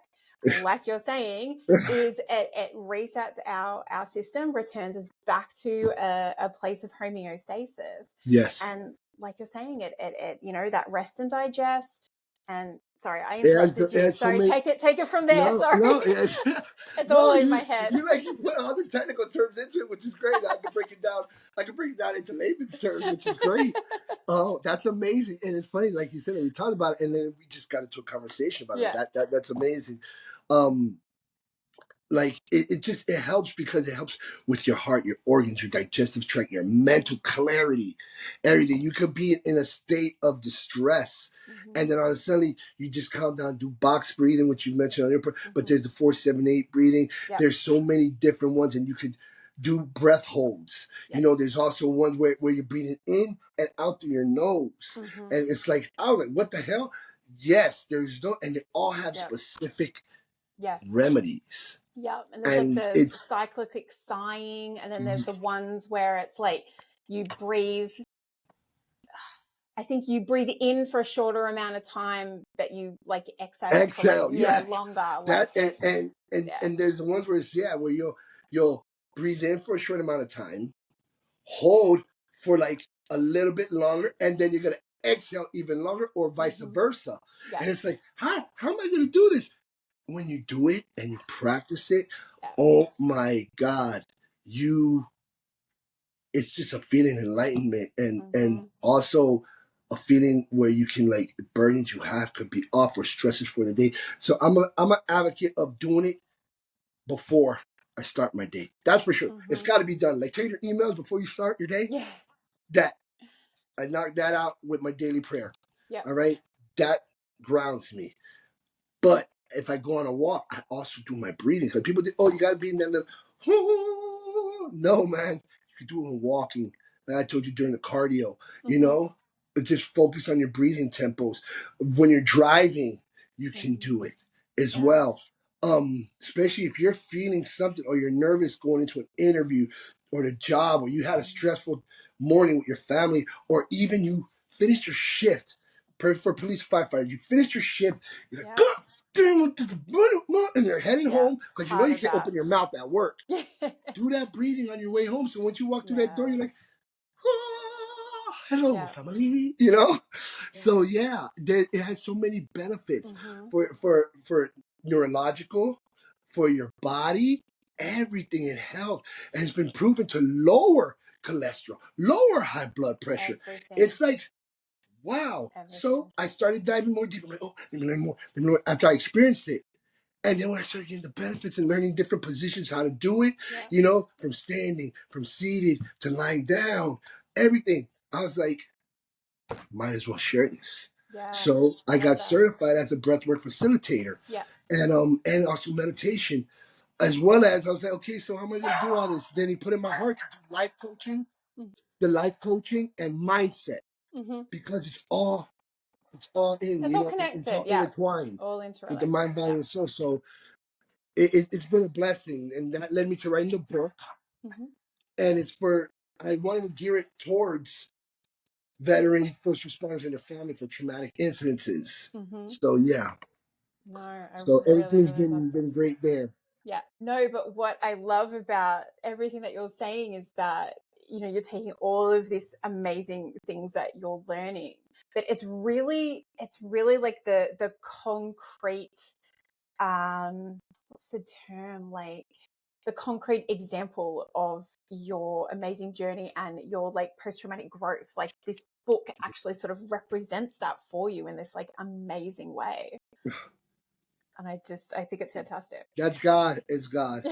like you're saying, is it resets our system, returns us back to a place of homeostasis. Yes. And like you're saying, it that rest and digest. And sorry, I It has, interrupted it you. has so Sorry, many. take it from there. No, Sorry. no, It's all no. in You my head. you put all the technical terms into it, which is great. I can break it down. I can break it down into layman's terms, which is great. Oh, that's amazing, and it's funny, like you said, we talked about it, and then we just got into a conversation about it. Yeah. That's amazing. Like it helps because it helps with your heart, your organs, your digestive tract, your mental clarity, everything. You could be in a state of distress, and then all of a sudden you just calm down, do box breathing, which you mentioned on your part. But there's the 4-7-8 breathing. Yep. There's so many different ones, and you could do breath holds. Yep. There's also ones where you're breathing in and out through your nose, and it's like I was like, what the hell? Yes, there's no, and they all have specific remedies. Yeah, and there's like And the it's cyclic sighing, and then there's the ones where it's like you breathe. I think you breathe in for a shorter amount of time, but you like exhale for like yes. longer. That Like it's and there's the ones where it's where you'll breathe in for a short amount of time, hold for like a little bit longer, and then you're gonna exhale even longer, or vice versa. Yeah. And it's like, how am I gonna do this? When you do it and you practice it, oh my God, it's just a feeling of enlightenment, and also a feeling where you can, like, burdens you have could be off, or stresses for the day. So I'm an advocate of doing it before I start my day. That's for sure. It's got to be done. Like, check your emails before you start your day. Yeah. That I knock that out with my daily prayer. Yeah. All right, that grounds me. But if I go on a walk, I also do my breathing, because people think, oh, you got to breathe in that. No, man, you can do it when walking. Like I told you during the cardio, but just focus on your breathing tempos. When you're driving, you can do it as well. Especially if you're feeling something, or you're nervous going into an interview or the job, or you had a stressful morning with your family, or even you finished your shift. For police firefighter, you finished your shift, you're like, God damn it, and you're heading home, because you can't open your mouth at work. Do that breathing on your way home, so once you walk through that door, you're like, hello, family. So it has so many benefits for neurological, for your body, everything in health, and it's been proven to lower cholesterol, lower high blood pressure. It's like, wow. So I started diving more deep. I'm like, oh, let me learn more. After I experienced it. And then when I started getting the benefits and learning different positions, how to do it, from standing, from seated to lying down, everything, I was like, might as well share this. Yeah. So I Love got that. certified as a breathwork facilitator, Yeah. and also meditation, as well as I was like, okay, so how am I going to do all this? Then he put in my heart to do life coaching, the life coaching and mindset, Mm-hmm. because it's all in, It's you all know, it's connected. all Yeah. intertwined All with the interrelated. mind, body, Yeah. and soul. So it's been a blessing, and that led me to writing the book. Mm-hmm. And I wanted to gear it towards veterans, first responders, and their family for traumatic incidences. Mm-hmm. So yeah, No, I so really, everything's really love that. been great there. Yeah. No, but what I love about everything that you're saying is that, you're taking all of these amazing things that you're learning, but it's really like the concrete, what's the term? Like the concrete example of your amazing journey and your like post-traumatic growth. Like this book actually sort of represents that for you in this like amazing way. And I think it's fantastic. That's God. It's God.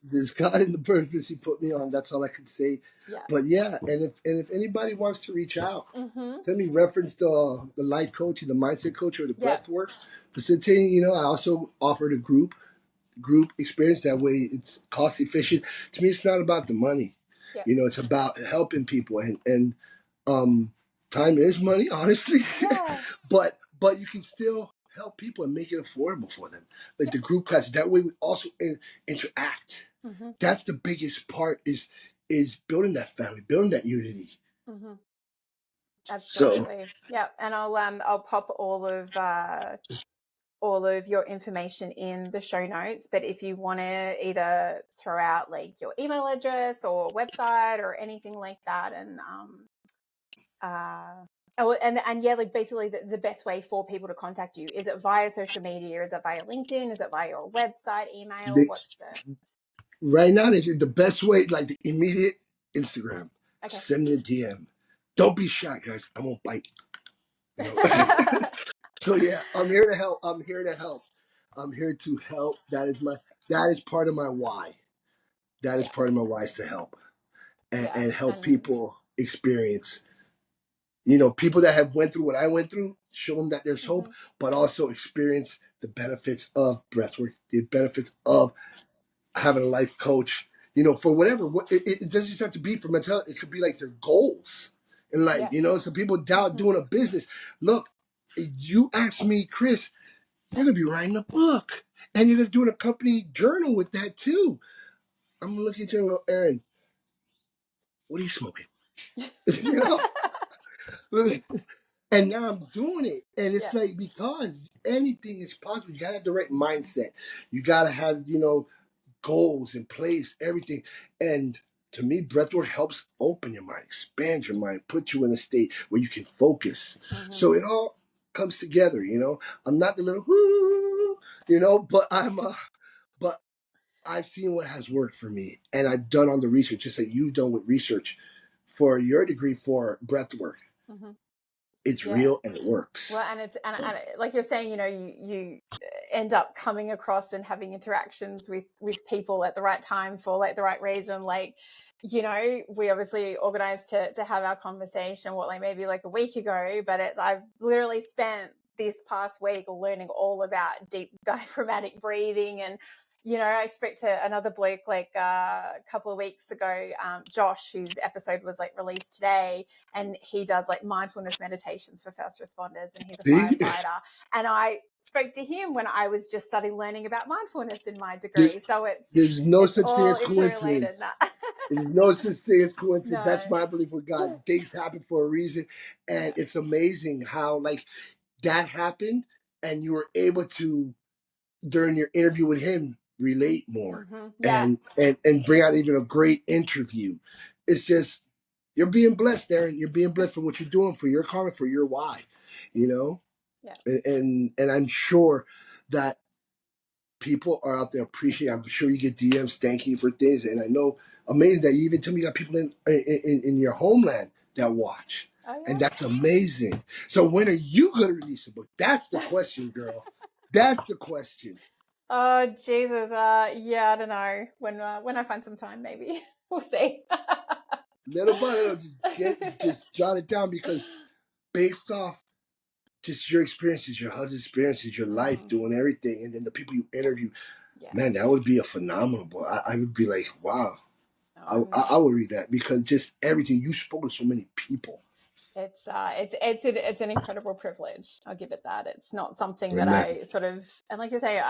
There's God in the purpose He put me on. That's all I can say. Yeah. But yeah, and if anybody wants to reach out, Mm-hmm. send me reference to the life coaching, the mindset coach, or the Yeah. breath work facilitating. I also offered a group experience. That way, it's cost efficient. To me, it's not about the money. Yeah. It's about helping people, and um, time is money, honestly. Yeah. but you can still help people and make it affordable for them, like the group classes. That way, we also interact. Mm-hmm. That's the biggest part is building that family, building that unity. Mm-hmm. So Absolutely. Yeah. And I'll pop all of your information in the show notes. But if you want to either throw out like your email address or website or anything like that, and yeah, like basically the best way for people to contact you, is it via social media? Is it via LinkedIn? Is it via your website, email? they, What's the right now, the best way, like the immediate Instagram, okay? send me a DM. Don't be shy, guys. I won't bite. You know. So yeah, I'm here to help. I'm here to help. I'm here to help. That is part of my why. That is Yeah, part of my why, is to help yeah, and help and people experience. People that have went through what I went through, show them that there's hope, mm-hmm, but also experience the benefits of breathwork, the benefits of having a life coach. For whatever. It doesn't just have to be for mental health. It could be like their goals in life. yeah, Some people doubt mm-hmm, doing a business. Look, you ask me, Chris, you're gonna be writing a book, and you're gonna do a company journal with that too. I'm gonna look at you and go, Erin, what are you smoking? you know, and now I'm doing it, and it's yeah, like, because anything is possible. You gotta have the right mindset. You gotta have goals in place, everything. And to me, breathwork helps open your mind, expand your mind, put you in a state where you can focus. mm-hmm, So it all comes together. I'm not the little whoo, but I've seen what has worked for me, and I've done on the research, just like you've done with research for your degree for breathwork. mm-hmm. It's Yeah. real and it works. Well, and like you're saying, you end up coming across and having interactions with people at the right time for like the right reason. Like, we obviously organized to have our conversation, like maybe like a week ago, but I've literally spent this past week learning all about deep diaphragmatic breathing. And I spoke to another bloke like a couple of weeks ago, Josh, whose episode was like released today, and he does like mindfulness meditations for first responders, and he's a See, firefighter. And I spoke to him when I was just starting learning about mindfulness in my there, degree. So it's there's no it's such thing all as interrelated. coincidence. There's no such thing as coincidence. That's No. my belief with God. Things happen for a reason. And Yeah. it's amazing how, like, that happened, and you were able to, during your interview with him, relate more, Mm-hmm. Yeah. and bring out even a great interview. It's just, you're being blessed, Erin. You're being blessed for what you're doing, for your comment, for your why, you know? Yeah. And I'm sure that people are out there appreciating. I'm sure you get DMs thanking you for things, and I know, amazing that you even tell me you got people in your homeland that watch, and Oh that's amazing. So when are you going to release a book? That's the yeah. question, girl. That's the question. Oh Jesus. Yeah. I don't know. When I find some time, maybe we'll see. Little by little, just jot it down, because based off just your experiences, your husband's experiences, your life, doing everything, and then the people you interview. Yeah. Man, that would be a phenomenal book. I would be like, wow. No, I would read that because just everything you spoke to so many people. It's an incredible privilege. I'll give it that. It's not something that Amen. I sort of, and like you say,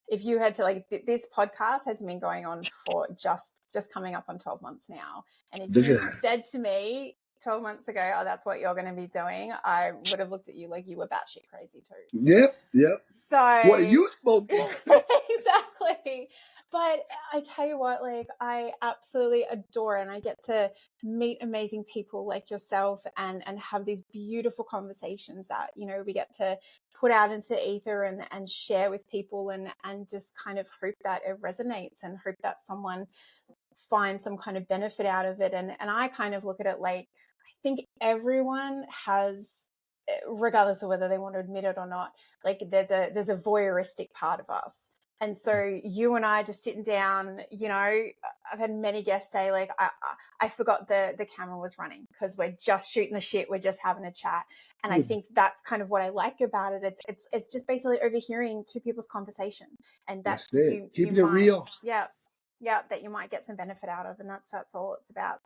if you had to, like, this podcast has been going on for just coming up on 12 months now, and if Look you at that. said to me 12 months ago, oh, that's what you're going to be doing, I would have looked at you like you were batshit crazy too. Yep. What are So you spoken? exactly. But I tell you what, like, I absolutely adore it, and I get to meet amazing people like yourself and have these beautiful conversations that, we get to put out into ether and share with people, and just kind of hope that it resonates and hope that someone finds some kind of benefit out of it. And I kind of look at it like, I think everyone has, regardless of whether they want to admit it or not, like, there's a voyeuristic part of us. And so you and I just sitting down, I've had many guests say, like, I forgot the camera was running because we're just shooting the shit, we're just having a chat. And I think that's kind of what I like about it. It's just basically overhearing two people's conversation, and that That's it. you Keeping it might, real. that you might get some benefit out of, and that's all it's about.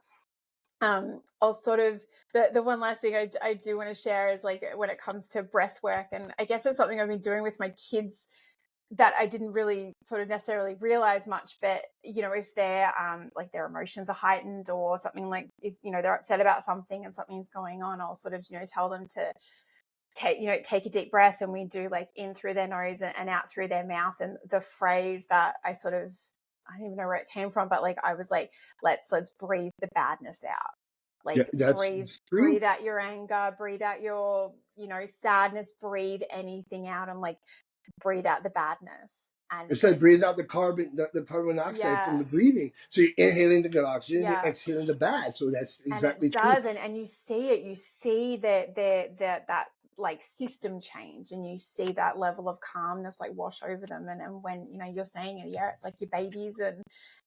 I'll sort of, the one last thing I do want to share is, like, when it comes to breath work, and I guess it's something I've been doing with my kids that I didn't really sort of necessarily realize much, but if they're like, their emotions are heightened or something, like, they're upset about something and something's going on, I'll sort of tell them to take a deep breath, and we do, like, in through their nose and out through their mouth. And the phrase that I don't even know where it came from, but, like, I was like, let's breathe the badness out. Yeah, Like, that's true. breathe out your anger, breathe out your, sadness, breathe anything out, and, like, breathe out the badness. And Instead of breathing out the carbon monoxide from yeah, the breathing, so you're inhaling the good oxygen, you're yeah. exhaling the bad. So that's And it exactly true. does, and you see it, you see that like, system change, and you see that level of calmness, like, wash over them. And when you're saying it, yeah, it's like your babies,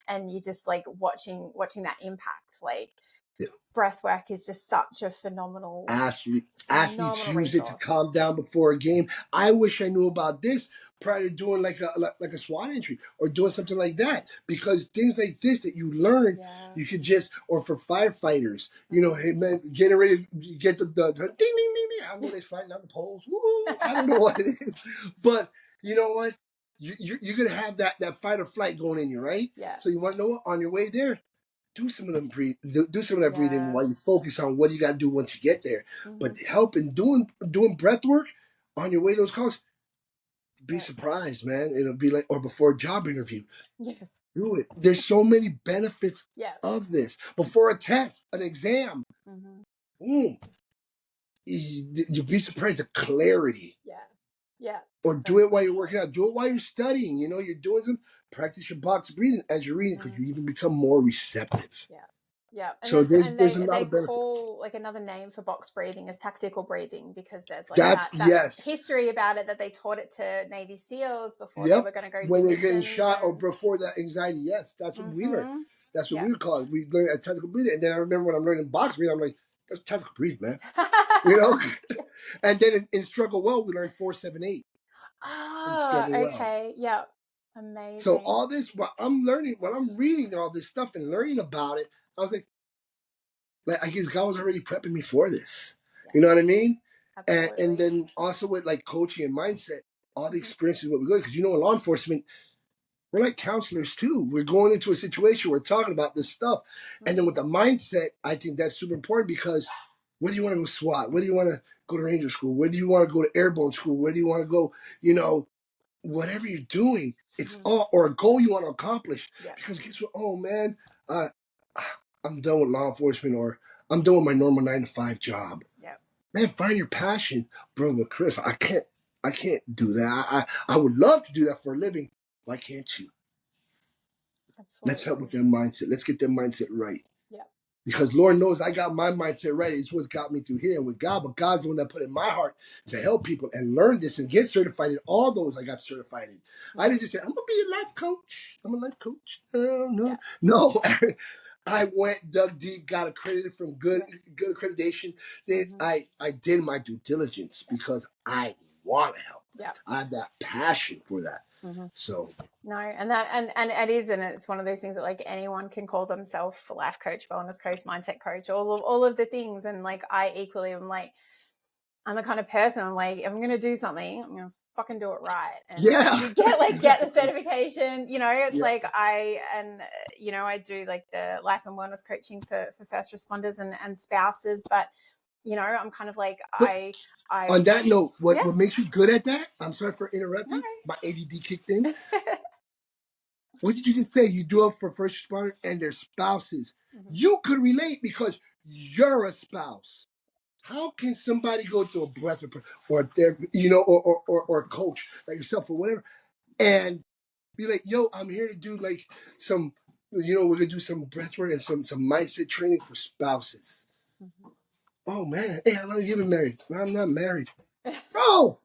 and you just, like, watching that impact. Like, Yeah. breath work is just such a phenomenal Athletes use it to resource. calm down before a game. I wish I knew about this prior to doing like a SWAT entry or doing something like that, because things like this that you learn, Yeah. you could just, or for firefighters, Mm-hmm. hey man, getting ready to get the ding ding ding ding. I don't know, they sliding down the poles. Woo, I don't know what it is, but you know what? You're gonna have that fight or flight going in you, right? Yeah. So you want to know what? On your way there, do some of them do some of that breathing Yeah. while you focus on what you got to do once you get there. Mm-hmm. But helping doing breath work on your way to those calls, be Yeah. surprised, man. It'll be like, or before a job interview, Yeah. do it. There's so many benefits Yeah. of this. Before a test, an exam, Mm-hmm. you'll be surprised the clarity. Yeah. Yeah. Or do Very it while much you're so. working out. Do it while you're studying. You're doing some practice your box breathing as you're reading, because Mm-hmm. you even become more receptive. Yeah. Yeah. And So that's, there's and there's a lot they of benefits. call, like, another name for box breathing is tactical breathing, because there's, like, That's that yes. history about it, that they taught it to Navy SEALs before they Yep. were going to go do When you're getting missions. shot or And before that anxiety, yes, that's what we learned. mm-hmm. That's what Yeah. we would call it. We learned as tactical breathing. And then I remember when I'm learning box breathing, I'm like, that's tactical breathing, man. You know? And then in Struggle Well, we learned 478 in Ah, Struggle Well. okay. Yeah. So Amazing. all this, while I'm learning, while I'm reading all this stuff and learning about it, I was like I guess God was already prepping me for this. Yeah. You know what I mean? And Absolutely. then also with like coaching and mindset, all the Mm-hmm. experiences what we go, because in law enforcement, we're like counselors too. We're going into a situation, we're talking about this stuff. And then Mm-hmm. with the mindset, I think that's super important, because whether you want to go SWAT, whether you want to go to Ranger School, whether you want to go to Airborne School, whether you want to go, whatever you're doing, it's Mm-hmm. all, or a goal you want to accomplish. Yeah. Because guess what? Oh man, uh, I'm done with law enforcement, or I'm done with my normal 9 to 5 job. Yeah. Man, find your passion, bro. But Chris, I can't do that. I would love to do that for a living. Why can't you? Let's help Absolutely. with their mindset. Let's get their mindset right. Yeah. Because Lord knows I got my mindset right. It's what got me through here and with God. But God's the one that put in my heart to help people and learn this and get certified in all those I got certified in. I didn't just say, I'm going to be a life coach. I'm a life coach. No, Yeah. no. No. I went, dug deep, got accredited from good accreditation. Then I did my due diligence because I want to help. Yeah. I have that passion for that. So no, and it is, and it's one of those things that like anyone can call themselves life coach, wellness coach, mindset coach, all of the things. And like I equally am like, I'm the kind of person, I'm like, if I'm gonna do something, I'm gonna fucking do it right. And yeah, you get the certification, you know, it's yeah. like I do like the life and wellness coaching for first responders and spouses, but you know, I'm kind of like But I on that note, what yeah, makes you good at that? I'm sorry for no. interrupting. My ADD kicked in. What did you just say? You do it for first responders and their spouses. You could relate because you're a spouse. How can somebody go to a breath or therapy, or a coach like yourself or whatever, and be like, "Yo, I'm here to do like some, we're gonna do some breath work and some mindset training for spouses." Oh man, hey, how long have you been married? No, I'm not married, bro.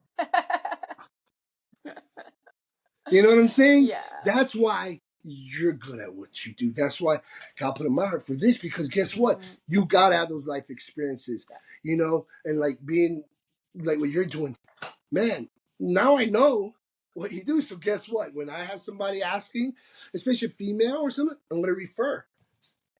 You know what I'm saying? Yeah. That's why you're good at what you do. That's why God put in my heart for this, because guess what? You gotta have those life experiences, and like being like what you're doing. Man, now I know what you do. So guess what? When I have somebody asking, especially a female or something, I'm gonna refer.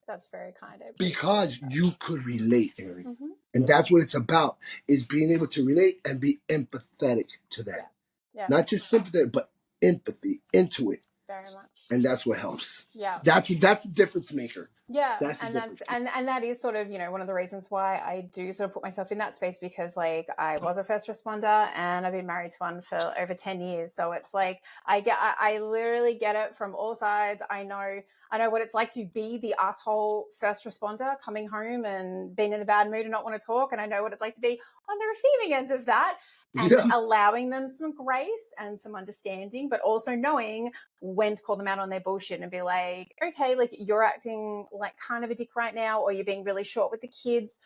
That's very kind. I appreciate Because that. you could relate, Erin. And that's what it's about, is being able to relate and be empathetic to that. Yeah. Not just sympathetic, but empathy into it. Very much. And that's what helps. Yeah. That's the difference maker. Yeah, That's the and difference. and that is sort of, you know, one of the reasons why I do sort of put myself in that space, because like I was a first responder and I've been married to one for over 10 years. So it's like I literally get it from all sides. I know what it's like to be the asshole first responder coming home and being in a bad mood and not want to talk. And I know what it's like to be on the receiving end of that, and allowing them some grace and some understanding, but also knowing when to call them out on their bullshit and be like, okay, like you're acting like kind of a dick right now, or you're being really short with the kids.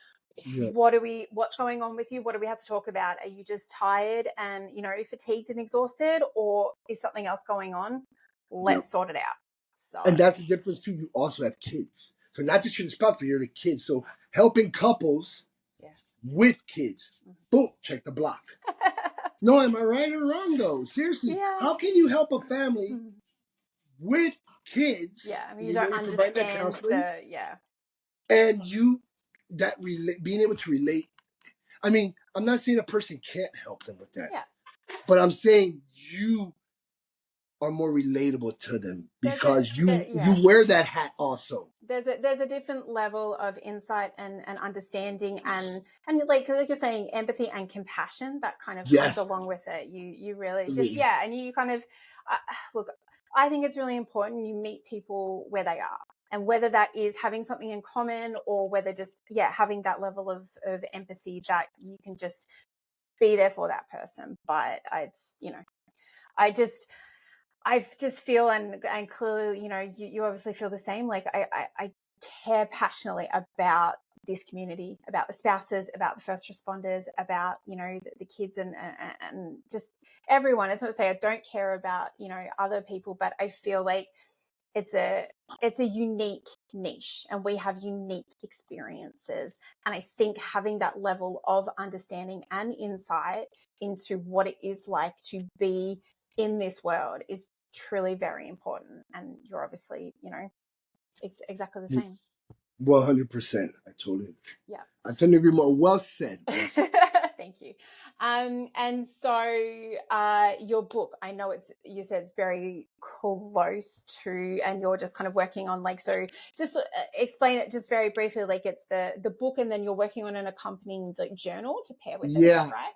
What's going on with you? What do we have to talk about? Are you just tired and, you know, fatigued and exhausted, or is something else going on? Let's sort it out. So, and that's the difference too. You also have kids. So not just your spouse, but you're the kids. So helping couples with kids. Boom, check the block. No, am I right or wrong though? Seriously, how can you help a family with kids? Yeah, I mean, you don't understand and being able to relate. I mean, I'm not saying a person can't help them with that. Yeah. But I'm saying you are more relatable to them because you wear that hat also. There's a different level of insight and understanding and like you're saying, empathy and compassion that kind of comes along with it. You really just and you kind of look. I think it's really important you meet people where they are, and whether that is having something in common or whether just having that level of empathy that you can just be there for that person. But it's, you know, I just feel, and clearly, you know, you obviously feel the same. Like I care passionately about this community, about the spouses, about the first responders, about, you know, the kids and just everyone. It's not to say I don't care about, you know, other people, but I feel like it's a unique niche and we have unique experiences. And I think having that level of understanding and insight into what it is like to be in this world is truly very important. And you're obviously, you know, it's exactly the same. 100%. I totally. Yeah. I couldn't agree more. Well said. Thank you. And so your book, I know you said it's very close to, and you're just kind of working on, like, so just explain it just very briefly. Like, it's the book, and then you're working on an accompanying journal to pair with it. Is that right?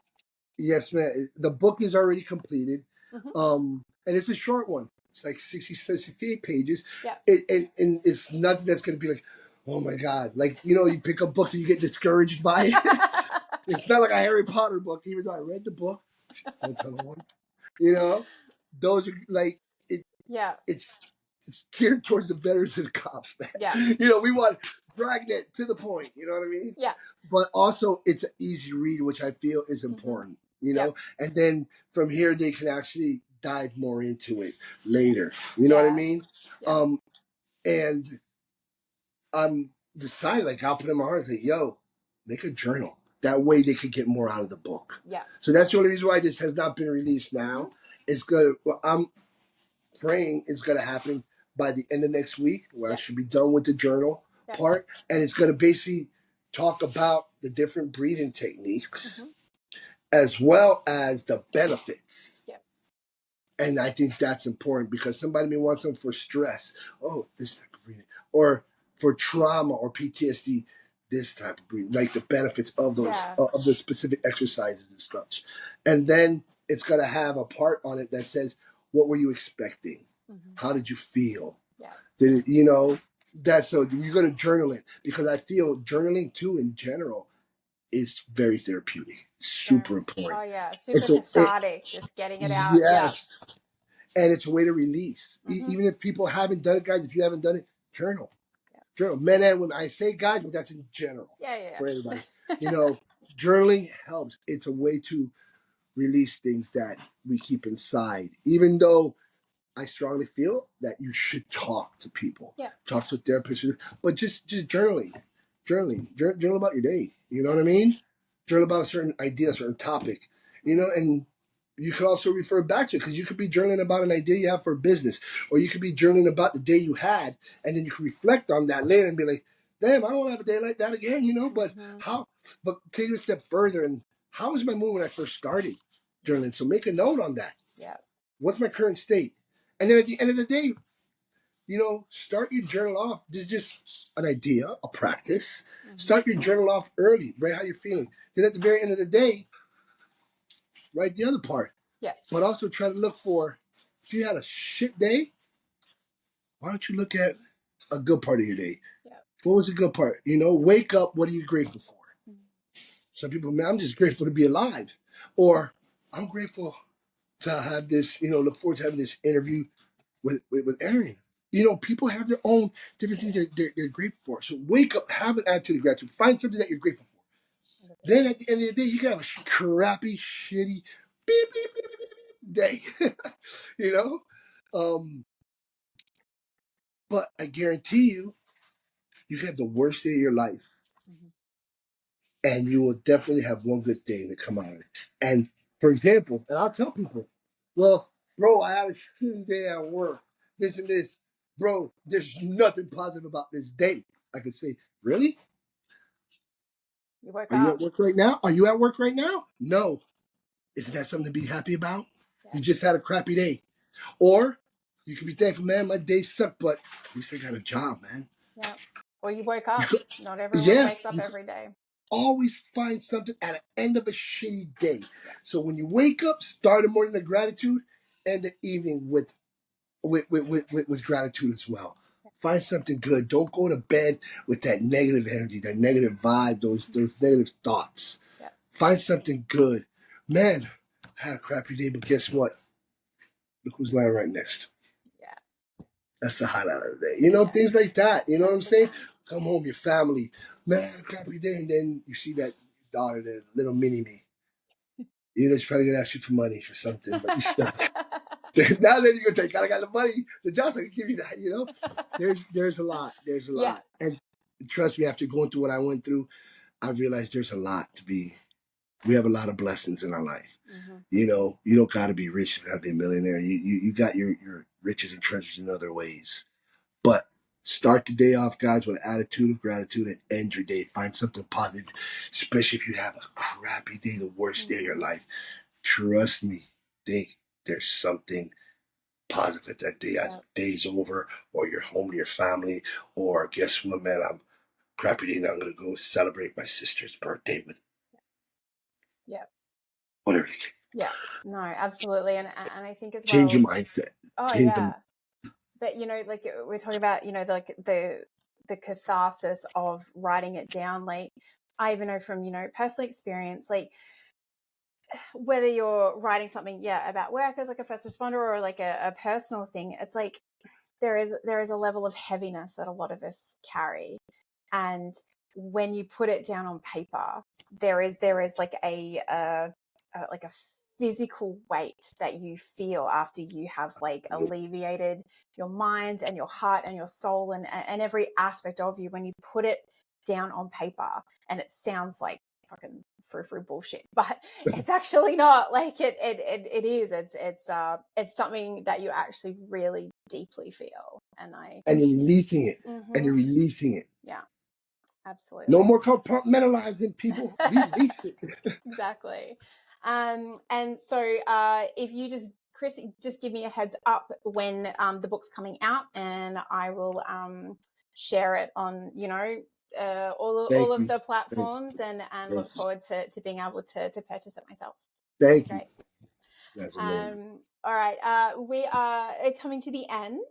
Yes, man. The book is already completed. And it's a short one. It's like 68 pages. Yeah. And it's nothing that's going to be like, oh my God. Like, you know, you pick up books and you get discouraged by it. It's not like a Harry Potter book, even though I read the book. Don't tell no one. You know, those are like, it's geared towards the veterans and the cops, man. Yeah. You know, we want Dragnet to the point. You know what I mean? Yeah. But also, it's an easy read, which I feel is important. You know, and then from here they can actually dive more into it later. You know what I mean? And decided, like, I'll put in my heart and say, yo, make a journal. That way they could get more out of the book. Yeah. So that's the only reason why this has not been released now. Mm-hmm. It's good. Well, I'm praying it's going to happen by the end of next week, where I Yeah. should be done with the journal Yeah. part. And it's going to basically talk about the different breathing techniques Mm-hmm. as well as the benefits. Yeah. And I think that's important because somebody may want something for stress. Oh, this type of breathing. Or for trauma or PTSD, this type of breathing. Like the benefits of those, Yeah. of the specific exercises and such. And then it's going to have a part on it that says, what were you expecting? Mm-hmm. How did you feel? Yeah. Did it, that's so you're going to journal it because I feel journaling too in general is very therapeutic. Super important. Oh yeah, super It's a, it, cathartic, just getting it out. Yeah. yes. And it's a way to release. Mm-hmm. Even if people haven't done it, guys, if you haven't done it, journal. Yeah. Journal. Men and women. I say guys, but that's in general Yeah. for everybody. Journaling helps. It's a way to release things that we keep inside. Even though I strongly feel that you should talk to people. Yeah. Talk to therapists. But just journaling. Journal about your day. You know what I mean? Journal about a certain idea, a certain topic. And you could also refer back to it because you could be journaling about an idea you have for a business, or you could be journaling about the day you had, and then you can reflect on that later and be like, damn, I don't want to have a day like that again, But Mm-hmm. but take it a step further, and how was my mood when I first started journaling? So make a note on that. Yeah. What's my current state? And then at the end of the day, start your journal off. This is just an idea, a practice. Mm-hmm. Start your journal off early, write how you're feeling. Then at the very end of the day, write the other part. Yes. But also try to look for, if you had a shit day, why don't you look at a good part of your day? Yeah. What was a good part? Wake up, what are you grateful for? Mm-hmm. Some people, man, I'm just grateful to be alive. Or I'm grateful to have this, look forward to having this interview with Erin. People have their own different things they're grateful for. So wake up, have an attitude of gratitude. Find something that you're grateful for. 100%. Then at the end of the day, you can have a crappy, shitty, beep, beep, beep, beep, beep, day. But I guarantee you can have the worst day of your life. Mm-hmm. And you will definitely have one good thing to come out of it. And for example, and I'll tell people, well, bro, I had a shitty day at work. This and this. Bro, there's nothing positive about this day. I could say, really? You woke Are you up. at work right now? Are you at work right now? No. Isn't that something to be happy about? Yeah. You just had a crappy day. Or you can be thankful, man, my day sucked, but at least I got a job, man. Yeah. Or you woke up. Not everyone wakes up every day. Always find something at the end of a shitty day. Yeah. So when you wake up, start the morning with gratitude, and the evening with gratitude as well. Yeah. Find something good. Don't go to bed with that negative energy, that negative vibe, those negative thoughts. Yeah. Find something good. Man, I had a crappy day, but guess what? Look who's lying right next. Yeah. That's the highlight of the day. Things like that. You know 100%. What I'm saying? Come home, your family. Man, I had a crappy day, and then you see that daughter, that little mini me. She's probably gonna ask you for money for something, but you still. Now then you're gonna take, I got the money. The job's gonna give you that. There's a lot. There's a lot, and trust me, after going through what I went through, I realized there's a lot to be. We have a lot of blessings in our life. Mm-hmm. You don't got to be rich to be a millionaire. You got your riches and treasures in other ways. But start the day off, guys, with an attitude of gratitude and end your day. Find something positive, especially if you have a crappy day, the worst day of your life. Trust me, think there's something positive at that day. Yeah. Either the day's over, or you're home to your family, or guess what, man, I'm crappy day now. I'm going to go celebrate my sister's birthday with. Yeah. Whatever. Yeah. No, absolutely. And I think as well. Change your mindset. Oh, Change yeah. But, like we're talking about, like the catharsis of writing it down. Like I even know from, personal experience, like whether you're writing something, about work as like a first responder or like a personal thing, it's like there is a level of heaviness that a lot of us carry. And when you put it down on paper, there is like a physical weight that you feel after you have like alleviated your mind and your heart and your soul and every aspect of you when you put it down on paper. And it sounds like fucking frou-frou bullshit, but it's actually not. Like it is. It's something that you actually really deeply feel. And you're releasing it. Mhm. And you're releasing it. Yeah, absolutely. No more compartmentalizing, people. Release it. Exactly. And so if you just, Chris, just give me a heads up when the book's coming out, and I will share it on, all of the platforms, and look forward to being able to purchase it myself. Thank you. Great. That's amazing. All right. We are coming to the end.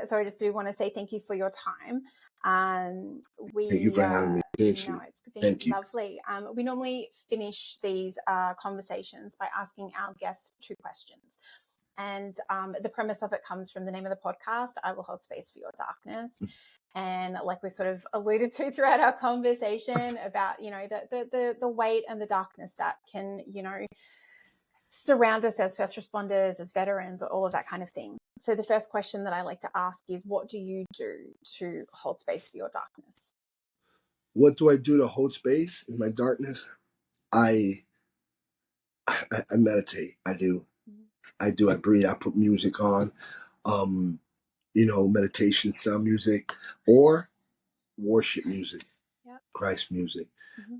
So I just do want to say thank you for your time. Thank you for having me. No, it's been lovely. We normally finish these conversations by asking our guests 2 questions. And the premise of it comes from the name of the podcast, I Will Hold Space for Your Darkness. And like we sort of alluded to throughout our conversation about, the weight and the darkness that can, surround us as first responders, as veterans, all of that kind of thing. So the first question that I like to ask is, what do you do to hold space for your darkness? What do I do to hold space in my darkness? I meditate. I do. I breathe. I put music on, meditation sound music or worship music, Christ music.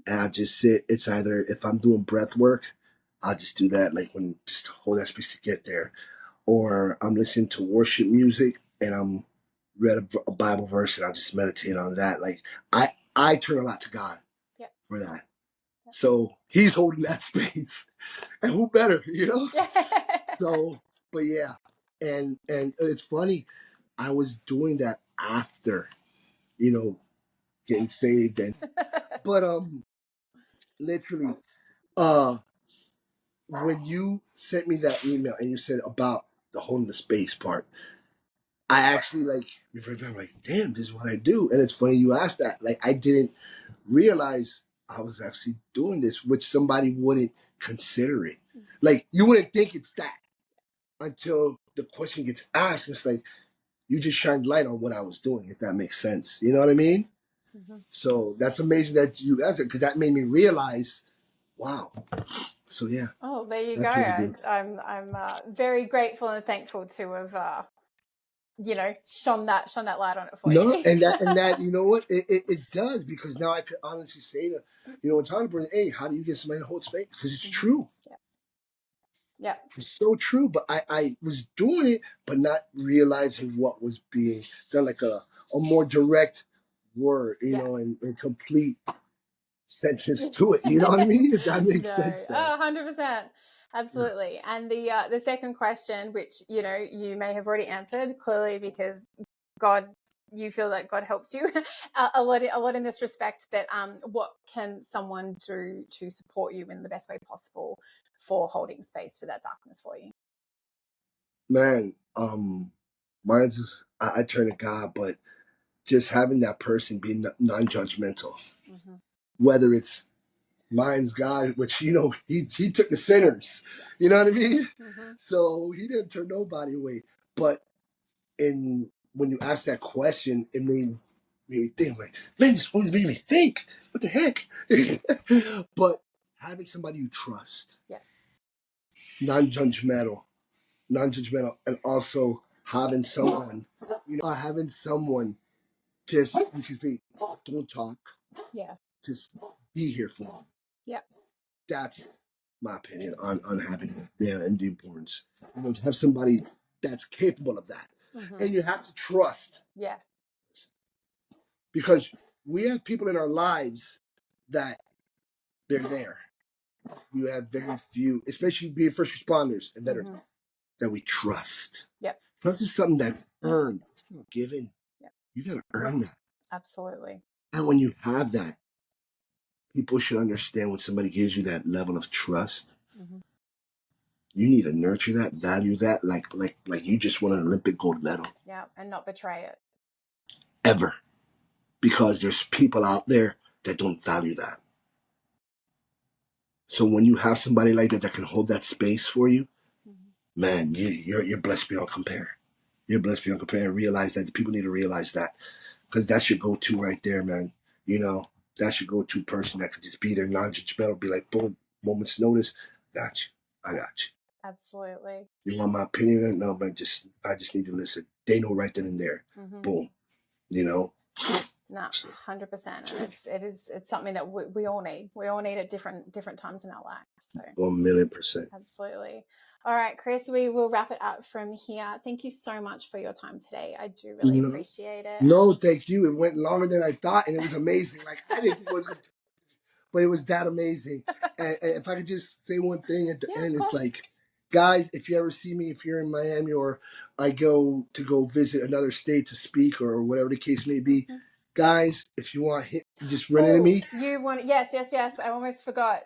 And I just sit. It's either if I'm doing breath work, I'll just do that, like when just hold that space to get there, or I'm listening to worship music and I'm read a Bible verse and I'll just meditate on that. Like I turn a lot to God for that. So he's holding that space. And who better, So, but yeah. And it's funny, I was doing that after, getting saved but literally when you sent me that email and you said about the holding the space part, I actually I'm like, damn, this is what I do. And it's funny you asked that. Like I didn't realize I was actually doing this, which somebody wouldn't consider it. Like you wouldn't think it's that until the question gets asked. It's like you just shined light on what I was doing, if that makes sense. You know what I mean? So that's amazing that you asked it, because that made me realize, wow. So yeah. Oh, there you go. I'm very grateful and thankful to have shone that light on it for you. And that you know what it does, because now I could honestly say to when talking about, hey, how do you get somebody to hold space? Because it's true. Yeah. It's so true. But I was doing it, but not realizing what was being done, like a more direct word, and complete sentence to it. You know what I mean? If that makes sense. 100%. Absolutely. And the second question, which, you may have already answered clearly, because you feel that God helps you a lot in this respect, but what can someone do to support you in the best way possible for holding space for that darkness for you? Man, mine's just, I turn to God, but just having that person be non-judgmental, whether it's mine's God, which he took the sinners, you know what I mean? So he didn't turn nobody away. But when you ask that question, it made me think, like, man, this always made me think, what the heck? But having somebody you trust, non-judgmental, and also having someone, just you can say, don't talk, just be here for them. That's my opinion on having and the importance. To have somebody that's capable of that, and you have to trust. Because we have people in our lives that they're there. You have very few, especially being first responders and veterans, that we trust. Trust is something that's earned. It's not given. You got to earn that. Absolutely. And when you have that, people should understand, when somebody gives you that level of trust, you need to nurture that, value that, like you just won an Olympic gold medal. Yeah, and not betray it. Ever. Because there's people out there that don't value that. So when you have somebody like that can hold that space for you, Mm-hmm. man, you're blessed beyond compare. You're blessed beyond compare, and realize that the people need to realize that, because that's your go-to right there, man. You know, that's your go-to person that could just be there, non-judgmental, be like, boom, moment's notice, got you, I got you. Absolutely. You want my opinion? No, but I just need to listen. They know right then and there. Mm-hmm. Boom. You know. No, 100%, and it's something that we all need. We all need at different times in our life. So 1,000,000%. absolutely. All right, Chris, we will wrap it up from here. Thank you so much for your time today. I do really appreciate it. No, thank you. It went longer than I thought, and it was amazing. Like I didn't think it was, but it was that amazing. And if I could just say one thing at the Yeah, end, of it's course. like, guys, if you ever see me, if you're in Miami or I go visit another state to speak or whatever the case may be, Mm-hmm. guys, if you want hit, just run into me. You want yes. I almost forgot.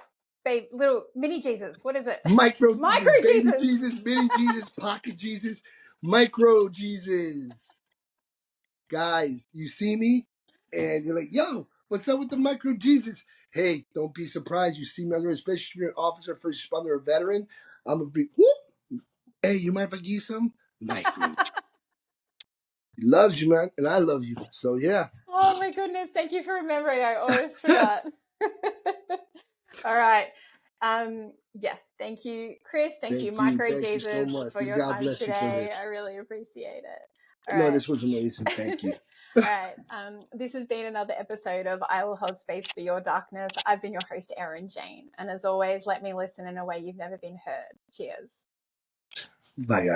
Babe, little mini Jesus. What is it? Micro Micro Jesus, baby Jesus. Jesus, mini Jesus, pocket Jesus, micro Jesus. Guys, you see me and you're like, yo, what's up with the micro Jesus? Hey, don't be surprised. You see me under, especially if you're an officer, first responder, or a veteran. I'm gonna be, whoop. Hey, you mind if I give you some? Micro. He loves you, man, and I love you. So yeah. Oh my goodness. Thank you for remembering. I always forgot. All right. Yes, thank you, Chris. Thank you, Micro Thank you so Jesus, much. for And your God time bless you for today. I this. really appreciate it. All No, right. this was amazing. Thank you. All right. This has been another episode of I Will Hold Space for Your Darkness. I've been your host, Erin Jane. And as always, let me listen in a way you've never been heard. Cheers. Bye, guys.